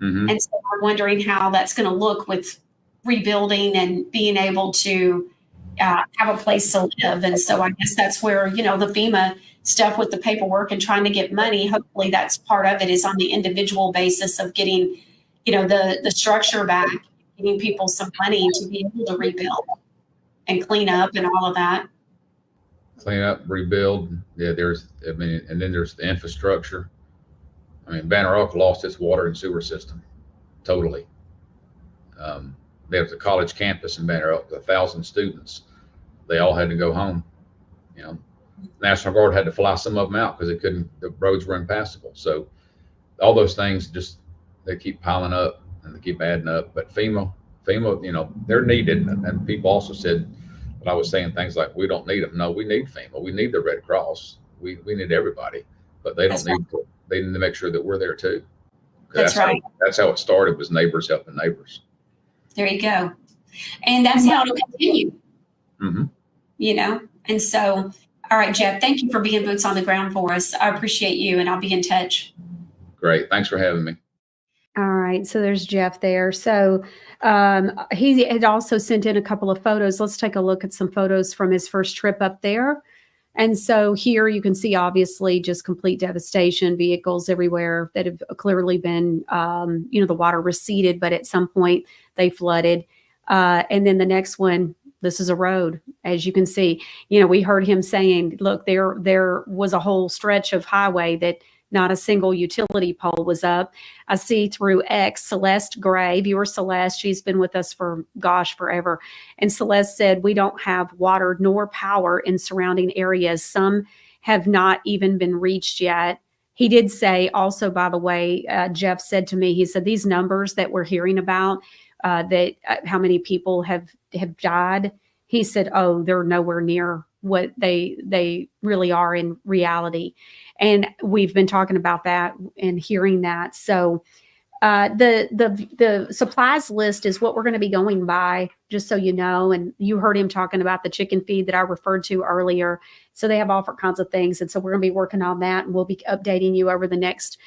Mm-hmm. And so I'm wondering how that's going to look with rebuilding and being able to have a place to live. And so I guess that's where, the FEMA stuff with the paperwork and trying to get money, hopefully that's part of it, is on the individual basis of getting, the structure back, giving people some money to be able to rebuild and clean up and all of that. Clean up, rebuild. Yeah, and then there's the infrastructure. Banner Oak lost its water and sewer system totally. There's a college campus in Banner Oak, 1,000 students. They all had to go home. National Guard had to fly some of them out because the roads were impassable. So all those things they keep piling up and they keep adding up. But FEMA, they're needed. And people also said, but I was saying things like, we don't need them. No, we need FEMA. We need the Red Cross. We need everybody, but they don't need to. They need to make sure that we're there too. That's right. That's how it started, was neighbors helping neighbors. There you go. And that's how it'll continue. Mm-hmm. And so, all right, Geoff, thank you for being boots on the ground for us. I appreciate you, and I'll be in touch. Great. Thanks for having me. All right. So there's Geoff there. So he had also sent in a couple of photos. Let's take a look at some photos from his first trip up there. And so here you can see, obviously, just complete devastation, vehicles everywhere that have clearly been, the water receded, but at some point they flooded. And then the next one, this is a road, as you can see. We heard him saying, look, there was a whole stretch of highway that Not a single utility pole was up. I see through X, Celeste Gray, viewer Celeste, she's been with us for, forever. And Celeste said, we don't have water nor power in surrounding areas. Some have not even been reached yet. He did say also, by the way, Geoff said to me, he said, these numbers that we're hearing about, how many people have died, he said, oh, they're nowhere near what they really are in reality. And we've been talking about that and hearing that. So the supplies list is what we're going to be going by, just so you know. And you heard him talking about the chicken feed that I referred to earlier. So they have all kinds of things. And so we're going to be working on that, and we'll be updating you over the next,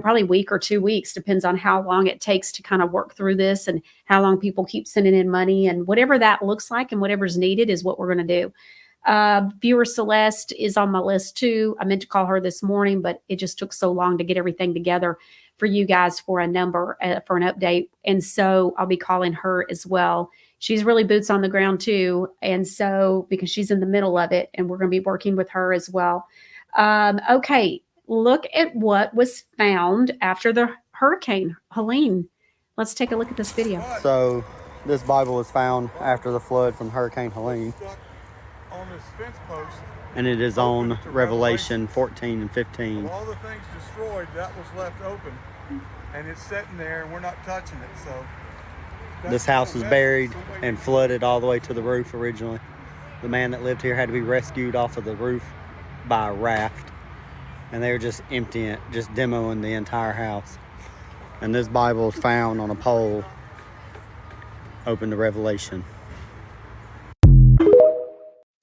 probably week or 2 weeks, depends on how long it takes to kind of work through this and how long people keep sending in money, and whatever that looks like and whatever's needed is what we're going to do. Viewer Celeste is on my list too. I meant to call her this morning, but it just took so long to get everything together for you guys for a number, for an update. And so I'll be calling her as well. She's really boots on the ground too. And so, because she's in the middle of it, and we're going to be working with her as well. Okay. Look at what was found after the Hurricane Helene. Let's take a look at this video. So this Bible was found after the flood from Hurricane Helene. On this fence post, And it is on Revelation 14 and 15. all the things destroyed, that was left open, and it's sitting there, and we're not touching it. So This house was buried and flooded all the way to the roof originally. The man that lived here had to be rescued off of the roof by a raft. And they were just emptying it, just demoing the entire house. And this Bible was found on a pole, open to Revelation.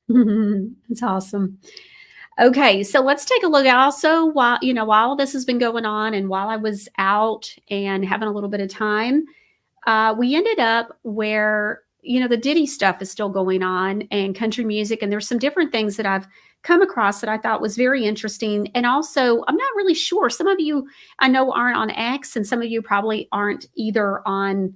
That's awesome. Okay, so let's take a look. Also, while this has been going on, and while I was out and having a little bit of time, we ended up where the Diddy stuff is still going on, and country music, and there's some different things that I've come across that I thought was very interesting. And also, I'm not really sure. Some of you I know aren't on X, and some of you probably aren't either on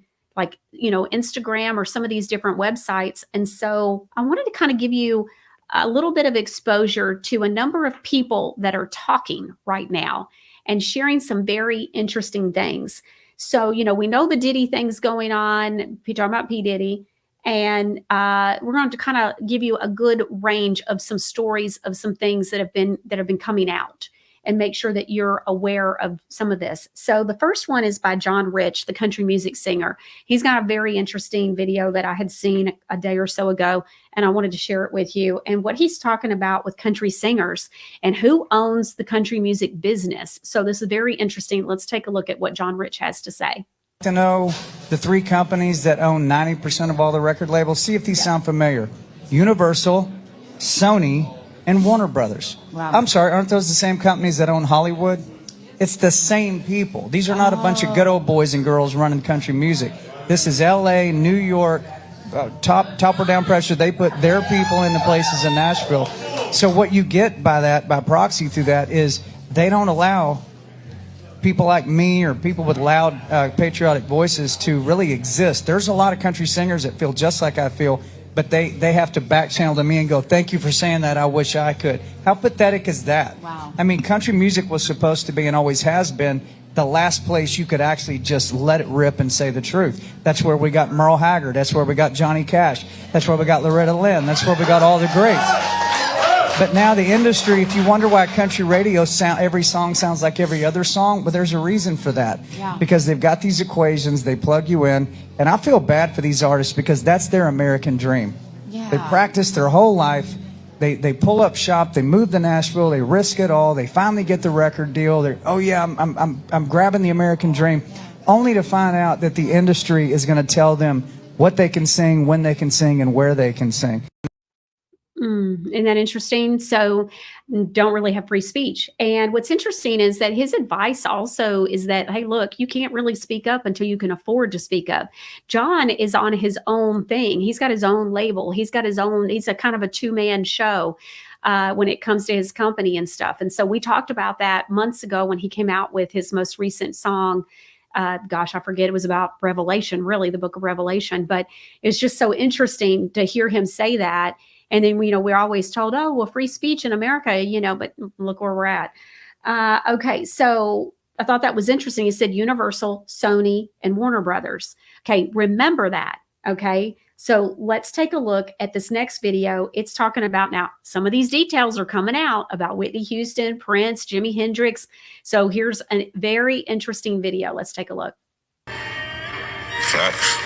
Instagram or some of these different websites. And so I wanted to kind of give you a little bit of exposure to a number of people that are talking right now and sharing some very interesting things. So, we know the Diddy thing's going on. We're talking about P. Diddy. And we're going to kind of give you a good range of some stories of some things that have been coming out, and make sure that you're aware of some of this. So the first one is by John Rich, the country music singer. He's got a very interesting video that I had seen a day or so ago, and I wanted to share it with you. And what he's talking about with country singers and who owns the country music business. So this is very interesting. Let's take a look at what John Rich has to say. To know the three companies that own 90% of all the record labels. See if these sound familiar. Universal, Sony, and Warner Brothers. Wow. I'm sorry, aren't those the same companies that own Hollywood? It's the same people. These are not a bunch of good old boys and girls running country music. This is LA, New York, top or down pressure. They put their people in the places in Nashville. So what you get by that, by proxy through that, is they don't allow people like me or people with loud patriotic voices to really exist. There's a lot of country singers that feel just like I feel, but they have to back channel to me and go, thank you for saying that, I wish I could. How pathetic is that? Wow. I mean, country music was supposed to be, and always has been, the last place you could actually just let it rip and say the truth. That's where we got Merle Haggard. That's where we got Johnny Cash. That's where we got Loretta Lynn. That's where we got all the greats. But now the industry, if you wonder why country radio every song sounds like every other song, well, there's a reason for that. Yeah. Because they've got these equations, they plug you in, and I feel bad for these artists because that's their American dream. Yeah. They practice their whole life. They pull up shop. They move to Nashville. They risk it all. They finally get the record deal. I'm grabbing the American dream, only to find out that the industry is going to tell them what they can sing, when they can sing, and where they can sing. Isn't that interesting? So don't really have free speech. And what's interesting is that his advice also is that, hey, look, you can't really speak up until you can afford to speak up. John is on his own thing. He's got his own label. He's a kind of a two-man show when it comes to his company and stuff. And so we talked about that months ago when he came out with his most recent song. I forget, it was about Revelation, really, the book of Revelation. But it's just so interesting to hear him say that. And then, we're always told, oh, well, free speech in America, but look where we're at. Okay, so I thought that was interesting. It said Universal, Sony, and Warner Brothers. Okay, remember that. Okay, so let's take a look at this next video. It's talking about now, some of these details are coming out about Whitney Houston, Prince, Jimi Hendrix. So here's a very interesting video. Let's take a look. Facts.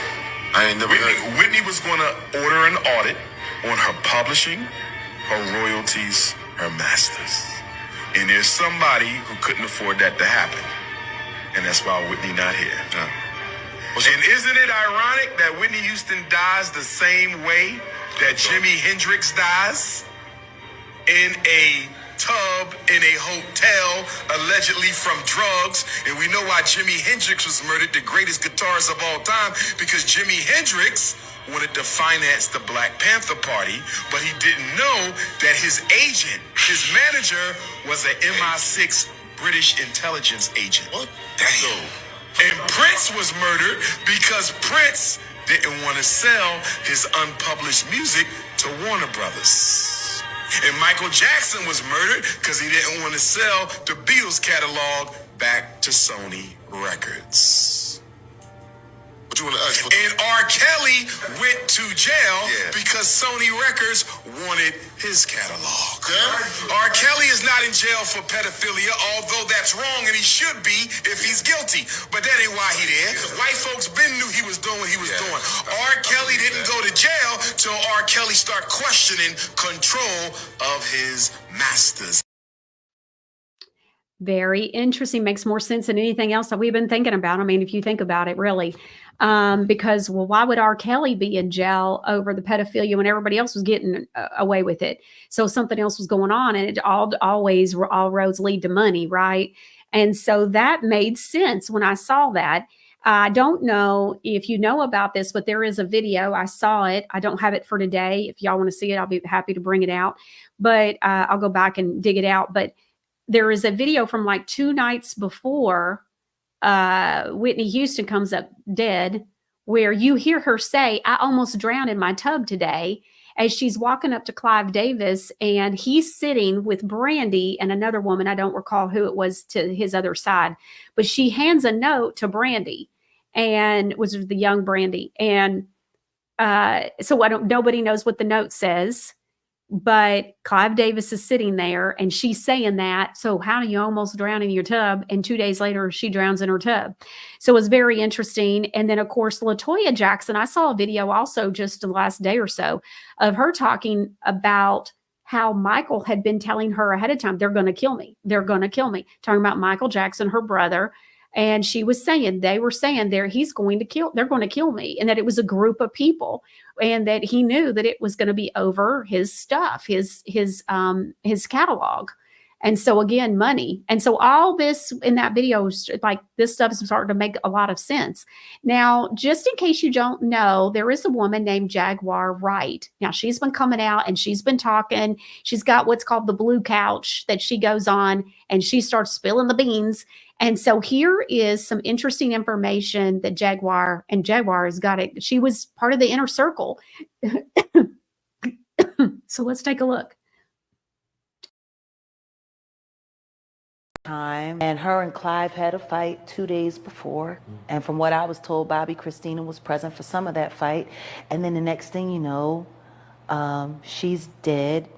I ain't never heard. Whitney was going to order an audit on her publishing, her royalties, her masters. And there's somebody who couldn't afford that to happen. And that's why Whitney not here. And isn't it ironic that Whitney Houston dies the same way that Jimi Hendrix dies? In a tub in a hotel, allegedly from drugs. And we know why Jimi Hendrix was murdered, the greatest guitarist of all time, because Jimi Hendrix wanted to finance the Black Panther Party, but he didn't know that his agent, his manager, was an MI6 British intelligence agent. What? Damn. And Prince was murdered because Prince didn't want to sell his unpublished music to Warner Brothers. And Michael Jackson was murdered because he didn't want to sell the Beatles catalog back to Sony Records. What you want to ask for? And R. Kelly went to jail because Sony Records wanted his catalog. R. Kelly is not in jail for pedophilia, although that's wrong and he should be if he's guilty. But that ain't why he there. White folks been knew he was doing what he was doing. R. Kelly didn't go to jail till R. Kelly start questioning control of his masters. Very interesting. Makes more sense than anything else that we've been thinking about. I mean, if you think about it, really. Because, well, why would R. Kelly be in jail over the pedophilia when everybody else was getting away with it? So something else was going on, and it all roads lead to money, right? And so that made sense when I saw that. I don't know if you know about this, but there is a video. I saw it. I don't have it for today. If y'all want to see it, I'll be happy to bring it out. But I'll go back and dig it out. But there is a video from like 2 nights before Whitney Houston comes up dead, where you hear her say, "I almost drowned in my tub today," as she's walking up to Clive Davis, and he's sitting with Brandy and another woman. I don't recall who it was to his other side, but she hands a note to Brandy, and was the young Brandy. And so nobody knows what the note says. But Clive Davis is sitting there and she's saying that. So how do you almost drown in your tub? And 2 days later, she drowns in her tub. So it was very interesting. And then, of course, LaToya Jackson, I saw a video also just the last day or so of her talking about how Michael had been telling her ahead of time, they're going to kill me. They're going to kill me. Talking about Michael Jackson, her brother. And she was saying, they were saying they're going to kill me. And that it was a group of people, and that he knew that it was going to be over his stuff, his catalog. And so again, money. And so all this in that video, like this stuff is starting to make a lot of sense. Now, just in case you don't know, there is a woman named Jaguar Wright. Now she's been coming out and she's been talking. She's got what's called the blue couch that she goes on and she starts spilling the beans. And so here is some interesting information that Jaguar has got it. She was part of the inner circle. So let's take a look. Time, and her and Clive had a fight 2 days before, and from what I was told, Bobby Christina was present for some of that fight. And then the next thing you know, she's dead.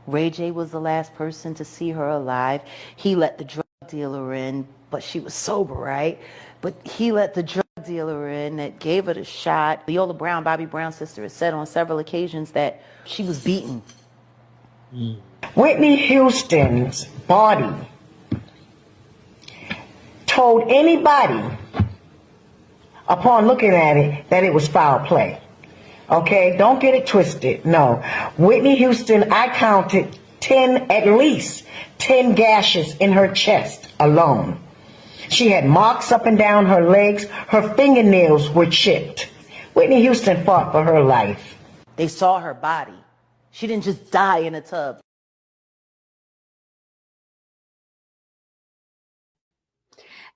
Ray J was the last person to see her alive. He let the drug dealer in, but she was sober, right? But he let the drug dealer in that gave her the shot. Viola Brown, Bobby Brown's sister, has said on several occasions that she was beaten. Whitney Houston's body told anybody upon looking at it that it was foul play. Okay, don't get it twisted. No, Whitney Houston, I counted at least 10 gashes in her chest alone. She had marks up and down her legs. Her fingernails were chipped. Whitney Houston fought for her life. They saw her body. She didn't just die in a tub.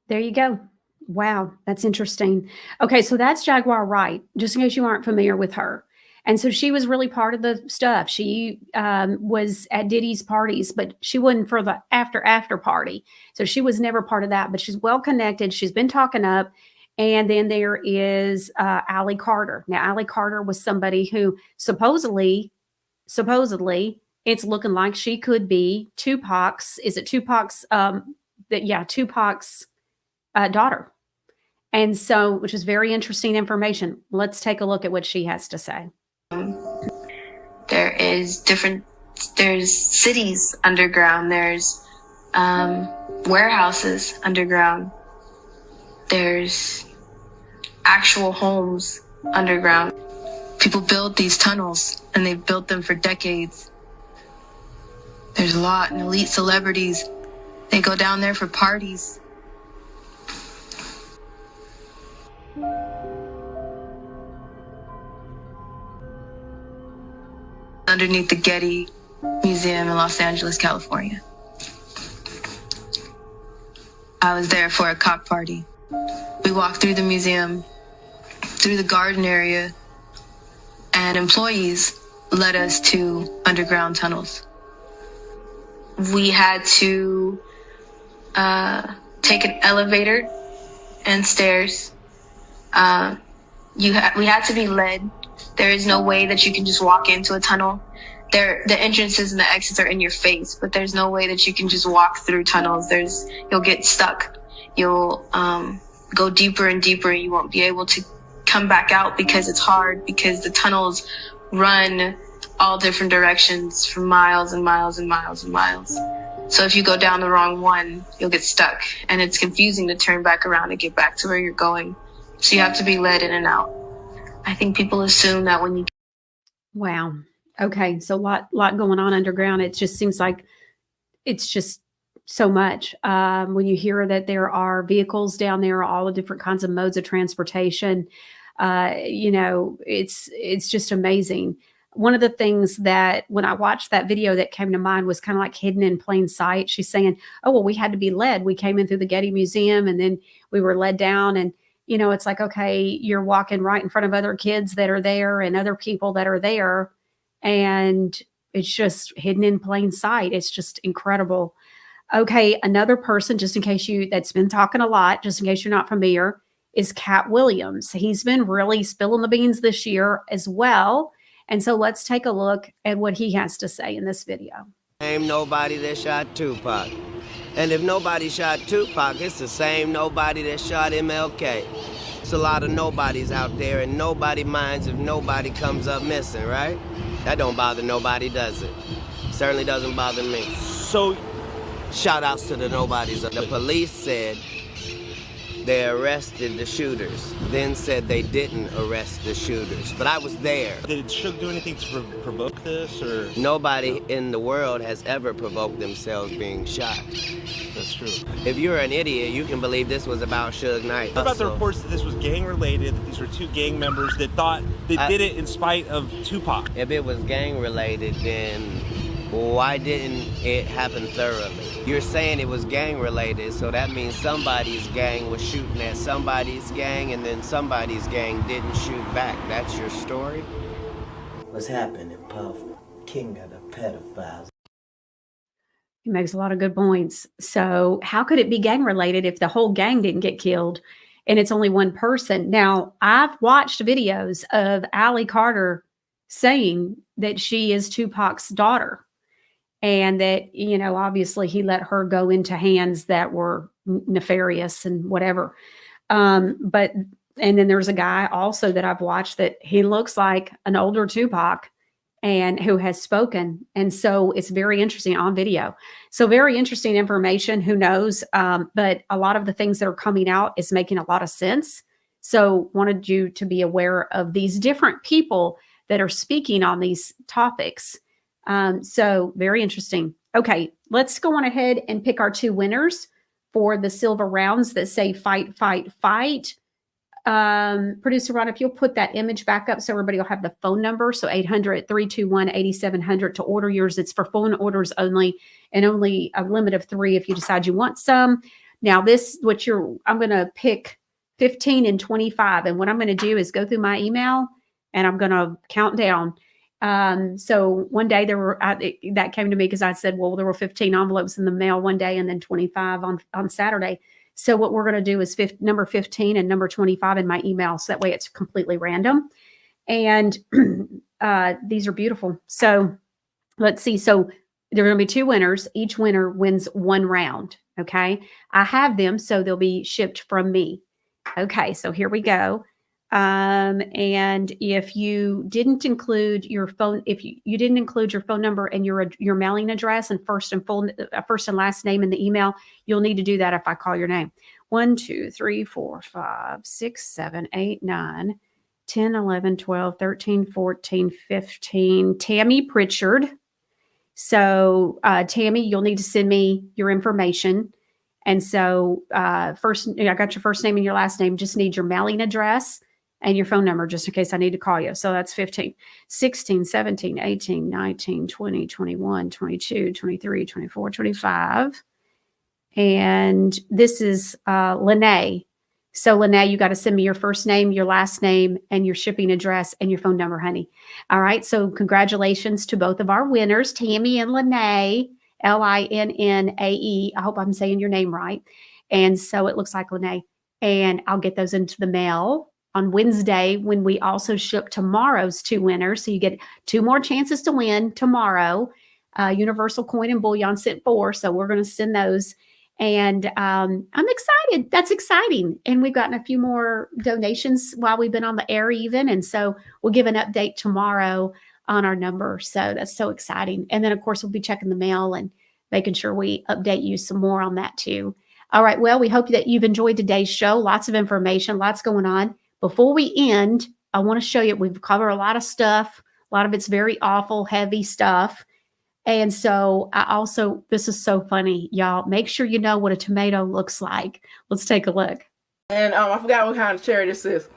There you go. Wow, that's interesting. Okay, so that's Jaguar Wright, just in case you aren't familiar with her. And so she was really part of the stuff. She was at Diddy's parties, but she wasn't for the after party. So she was never part of that, but she's well connected. She's been talking up. And then there is Allie Carter. Now, Allie Carter was somebody who supposedly, it's looking like she could be Tupac's, Tupac's daughter. And so, which is very interesting information. Let's take a look at what she has to say. There's cities underground. There's warehouses underground. There's actual homes underground. People build these tunnels, and they've built them for decades. There's a lot, and elite celebrities, they go down there for parties. Underneath the Getty Museum in Los Angeles, California. I was there for a cock party. We walked through the museum, through the garden area, and employees led us to underground tunnels. We had to take an elevator and stairs. We had to be led. There is no way that you can just walk into a tunnel. The entrances and the exits are in your face, but there's no way that you can just walk through tunnels. You'll get stuck. You'll go deeper and deeper, and you won't be able to come back out because it's hard, because the tunnels run all different directions for miles and miles and miles and miles. So if you go down the wrong one, you'll get stuck, and it's confusing to turn back around and get back to where you're going. So you have to be led in and out. I think people assume that when you... Wow. Okay. So lot going on underground. It just seems like it's just so much. When you hear that there are vehicles down there, all the different kinds of modes of transportation, it's just amazing. One of the things that when I watched that video that came to mind was kind of like hidden in plain sight. She's saying, oh, well, we had to be led. We came in through the Getty Museum, and then we were led down, and it's like, okay, you're walking right in front of other kids that are there and other people that are there. And it's just hidden in plain sight. It's just incredible. Okay. Another person, just in case that's been talking a lot, just in case you're not familiar, is Cat Williams. He's been really spilling the beans this year as well. And so let's take a look at what he has to say in this video. Ain't nobody that shot Tupac. And if nobody shot Tupac, it's the same nobody that shot MLK. It's a lot of nobodies out there, and nobody minds if nobody comes up missing, right? That don't bother nobody, does it? Certainly doesn't bother me. So, shout outs to the nobodies. The police said they arrested the shooters, then said they didn't arrest the shooters. But I was there. Did Suge do anything to provoke this, or? Nobody in the world has ever provoked themselves being shot. That's true. If you're an idiot, you can believe this was about Suge Knight. What about the reports that this was gang-related, that these were two gang members that thought they did it in spite of Tupac? If it was gang-related, then why didn't it happen thoroughly? You're saying it was gang-related, so that means somebody's gang was shooting at somebody's gang, and then somebody's gang didn't shoot back. That's your story? What's happening, Puff? King of the pedophiles. He makes a lot of good points. So how could it be gang-related if the whole gang didn't get killed and it's only one person? Now, I've watched videos of Allie Carter saying that she is Tupac's daughter. And that, obviously he let her go into hands that were nefarious and whatever. And then there's a guy also that I've watched that he looks like an older Tupac and who has spoken. And so it's very interesting on video. So very interesting information, who knows? But a lot of the things that are coming out is making a lot of sense. So wanted you to be aware of these different people that are speaking on these topics. So very interesting. Okay, let's go on ahead and pick our two winners for the silver rounds that say fight, fight, fight. Producer Ron, if you'll put that image back up so everybody will have the phone number. So 800-321-8700 to order yours. It's for phone orders only, and only a limit of 3 if you decide you want some. Now I'm going to pick 15 and 25. And what I'm going to do is go through my email and I'm going to count down. So one day that came to me because I said, well, there were 15 envelopes in the mail one day and then 25 on Saturday. So what we're going to do is number 15 and number 25 in my email. So that way it's completely random. And these are beautiful. So let's see. So there are going to be 2 winners. Each winner wins 1 round. Okay. I have them, so they'll be shipped from me. Okay. So here we go. And if you didn't include your phone, if you didn't include your phone number and your mailing address and first and last name in the email, you'll need to do that if I call your name. 1, 2, 3, 4, 5, 6, 7, 8, 9, 10, 11, 12, 13, 14, 15. Tammy Pritchard. So, Tammy, you'll need to send me your information. And so, first, I got your first name and your last name. Just need your mailing address and your phone number just in case I need to call you. So that's 15, 16, 17, 18, 19, 20, 21, 22, 23, 24, 25. And this is Lene. So Lene, you got to send me your first name, your last name, and your shipping address and your phone number, honey. All right. So congratulations to both of our winners, Tammy and Lene, Linnae. I hope I'm saying your name right. And so it looks like Lene. And I'll get those into the mail on Wednesday when we also ship tomorrow's 2 winners. So you get 2 more chances to win tomorrow. Universal Coin and Bullion sent 4. So we're going to send those. And I'm excited. That's exciting. And we've gotten a few more donations while we've been on the air even. And so we'll give an update tomorrow on our number. So that's so exciting. And then, of course, we'll be checking the mail and making sure we update you some more on that too. All right. Well, we hope that you've enjoyed today's show. Lots of information, lots going on. Before we end, I want to show you, we've covered a lot of stuff. A lot of it's very awful, heavy stuff. And so this is so funny, y'all. Make sure you know what a tomato looks like. Let's take a look. And I forgot what kind of cherry this is.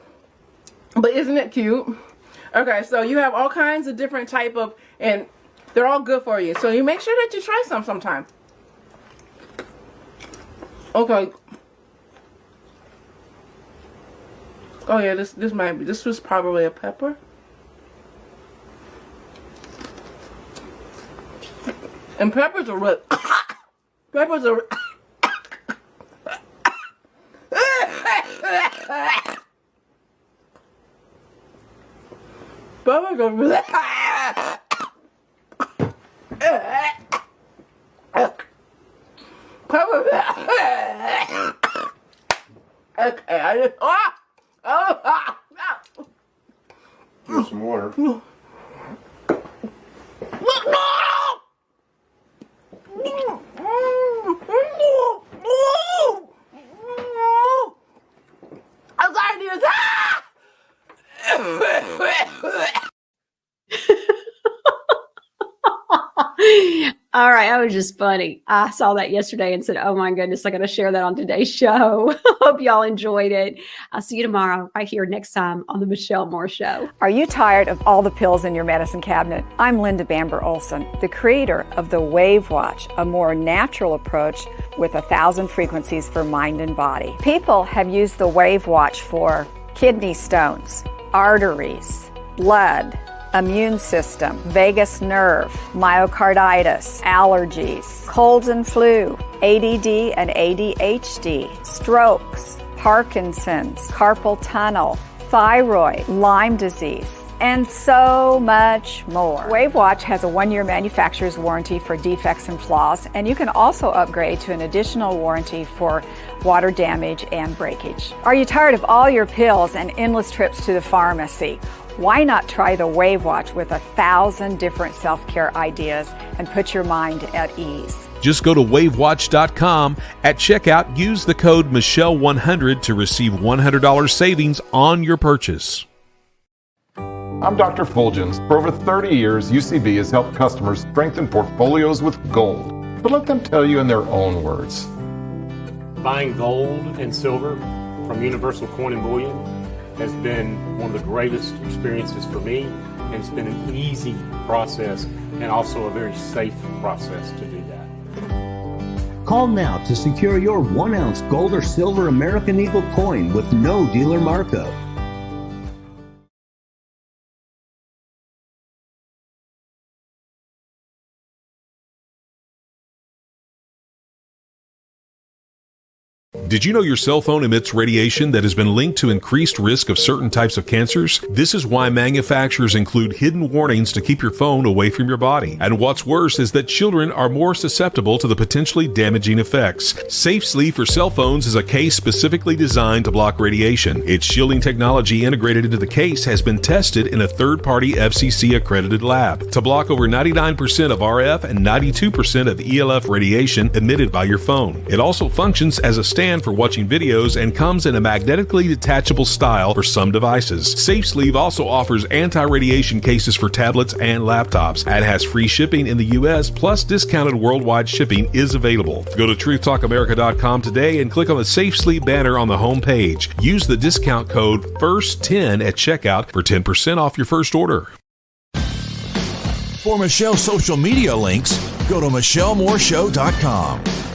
But isn't it cute? Okay, so you have all kinds of different type of, and they're all good for you. So you make sure that you try some sometime. Okay. Oh yeah, this was probably a pepper. And peppers are really, peppers are, peppers are really, okay, I just, Here's some water. I'm sorry, dude. All right. That was just funny. I saw that yesterday and said, oh my goodness, I got to share that on today's show. Hope y'all enjoyed it. I'll see you tomorrow right here next time on the Michelle Moore Show. Are you tired of all the pills in your medicine cabinet? I'm Linda Bamber Olson, the creator of the Wave Watch, a more natural approach with 1,000 frequencies for mind and body. People have used the Wave Watch for kidney stones, arteries, blood, immune system, vagus nerve, myocarditis, allergies, colds and flu, ADD and ADHD, strokes, Parkinson's, carpal tunnel, thyroid, Lyme disease, and so much more. WaveWatch has a 1-year manufacturer's warranty for defects and flaws, and you can also upgrade to an additional warranty for water damage and breakage. Are you tired of all your pills and endless trips to the pharmacy? Why not try the WaveWatch with 1,000 different self-care ideas and put your mind at ease? Just go to wavewatch.com. At checkout, use the code Michelle100 to receive $100 savings on your purchase. I'm Dr. Fulgens. For over 30 years, UCB has helped customers strengthen portfolios with gold. But let them tell you in their own words. Buying gold and silver from Universal Coin and Bullion has been one of the greatest experiences for me, and it's been an easy process and also a very safe process to do that. Call now to secure your 1-ounce gold or silver American Eagle coin with no dealer markup. Did you know your cell phone emits radiation that has been linked to increased risk of certain types of cancers? This is why manufacturers include hidden warnings to keep your phone away from your body. And what's worse is that children are more susceptible to the potentially damaging effects. Safe Sleeve for cell phones is a case specifically designed to block radiation. Its shielding technology integrated into the case has been tested in a third-party FCC accredited lab to block over 99% of RF and 92% of ELF radiation emitted by your phone. It also functions as a stand for watching videos and comes in a magnetically detachable style for some devices. Safe Sleeve also offers anti-radiation cases for tablets and laptops and has free shipping in the U.S. plus discounted worldwide shipping is available. Go to truthtalkamerica.com today and click on the Safe Sleeve banner on the home page. Use the discount code FIRST10 at checkout for 10% off your first order. For Michelle's social media links, go to michellemooreshow.com.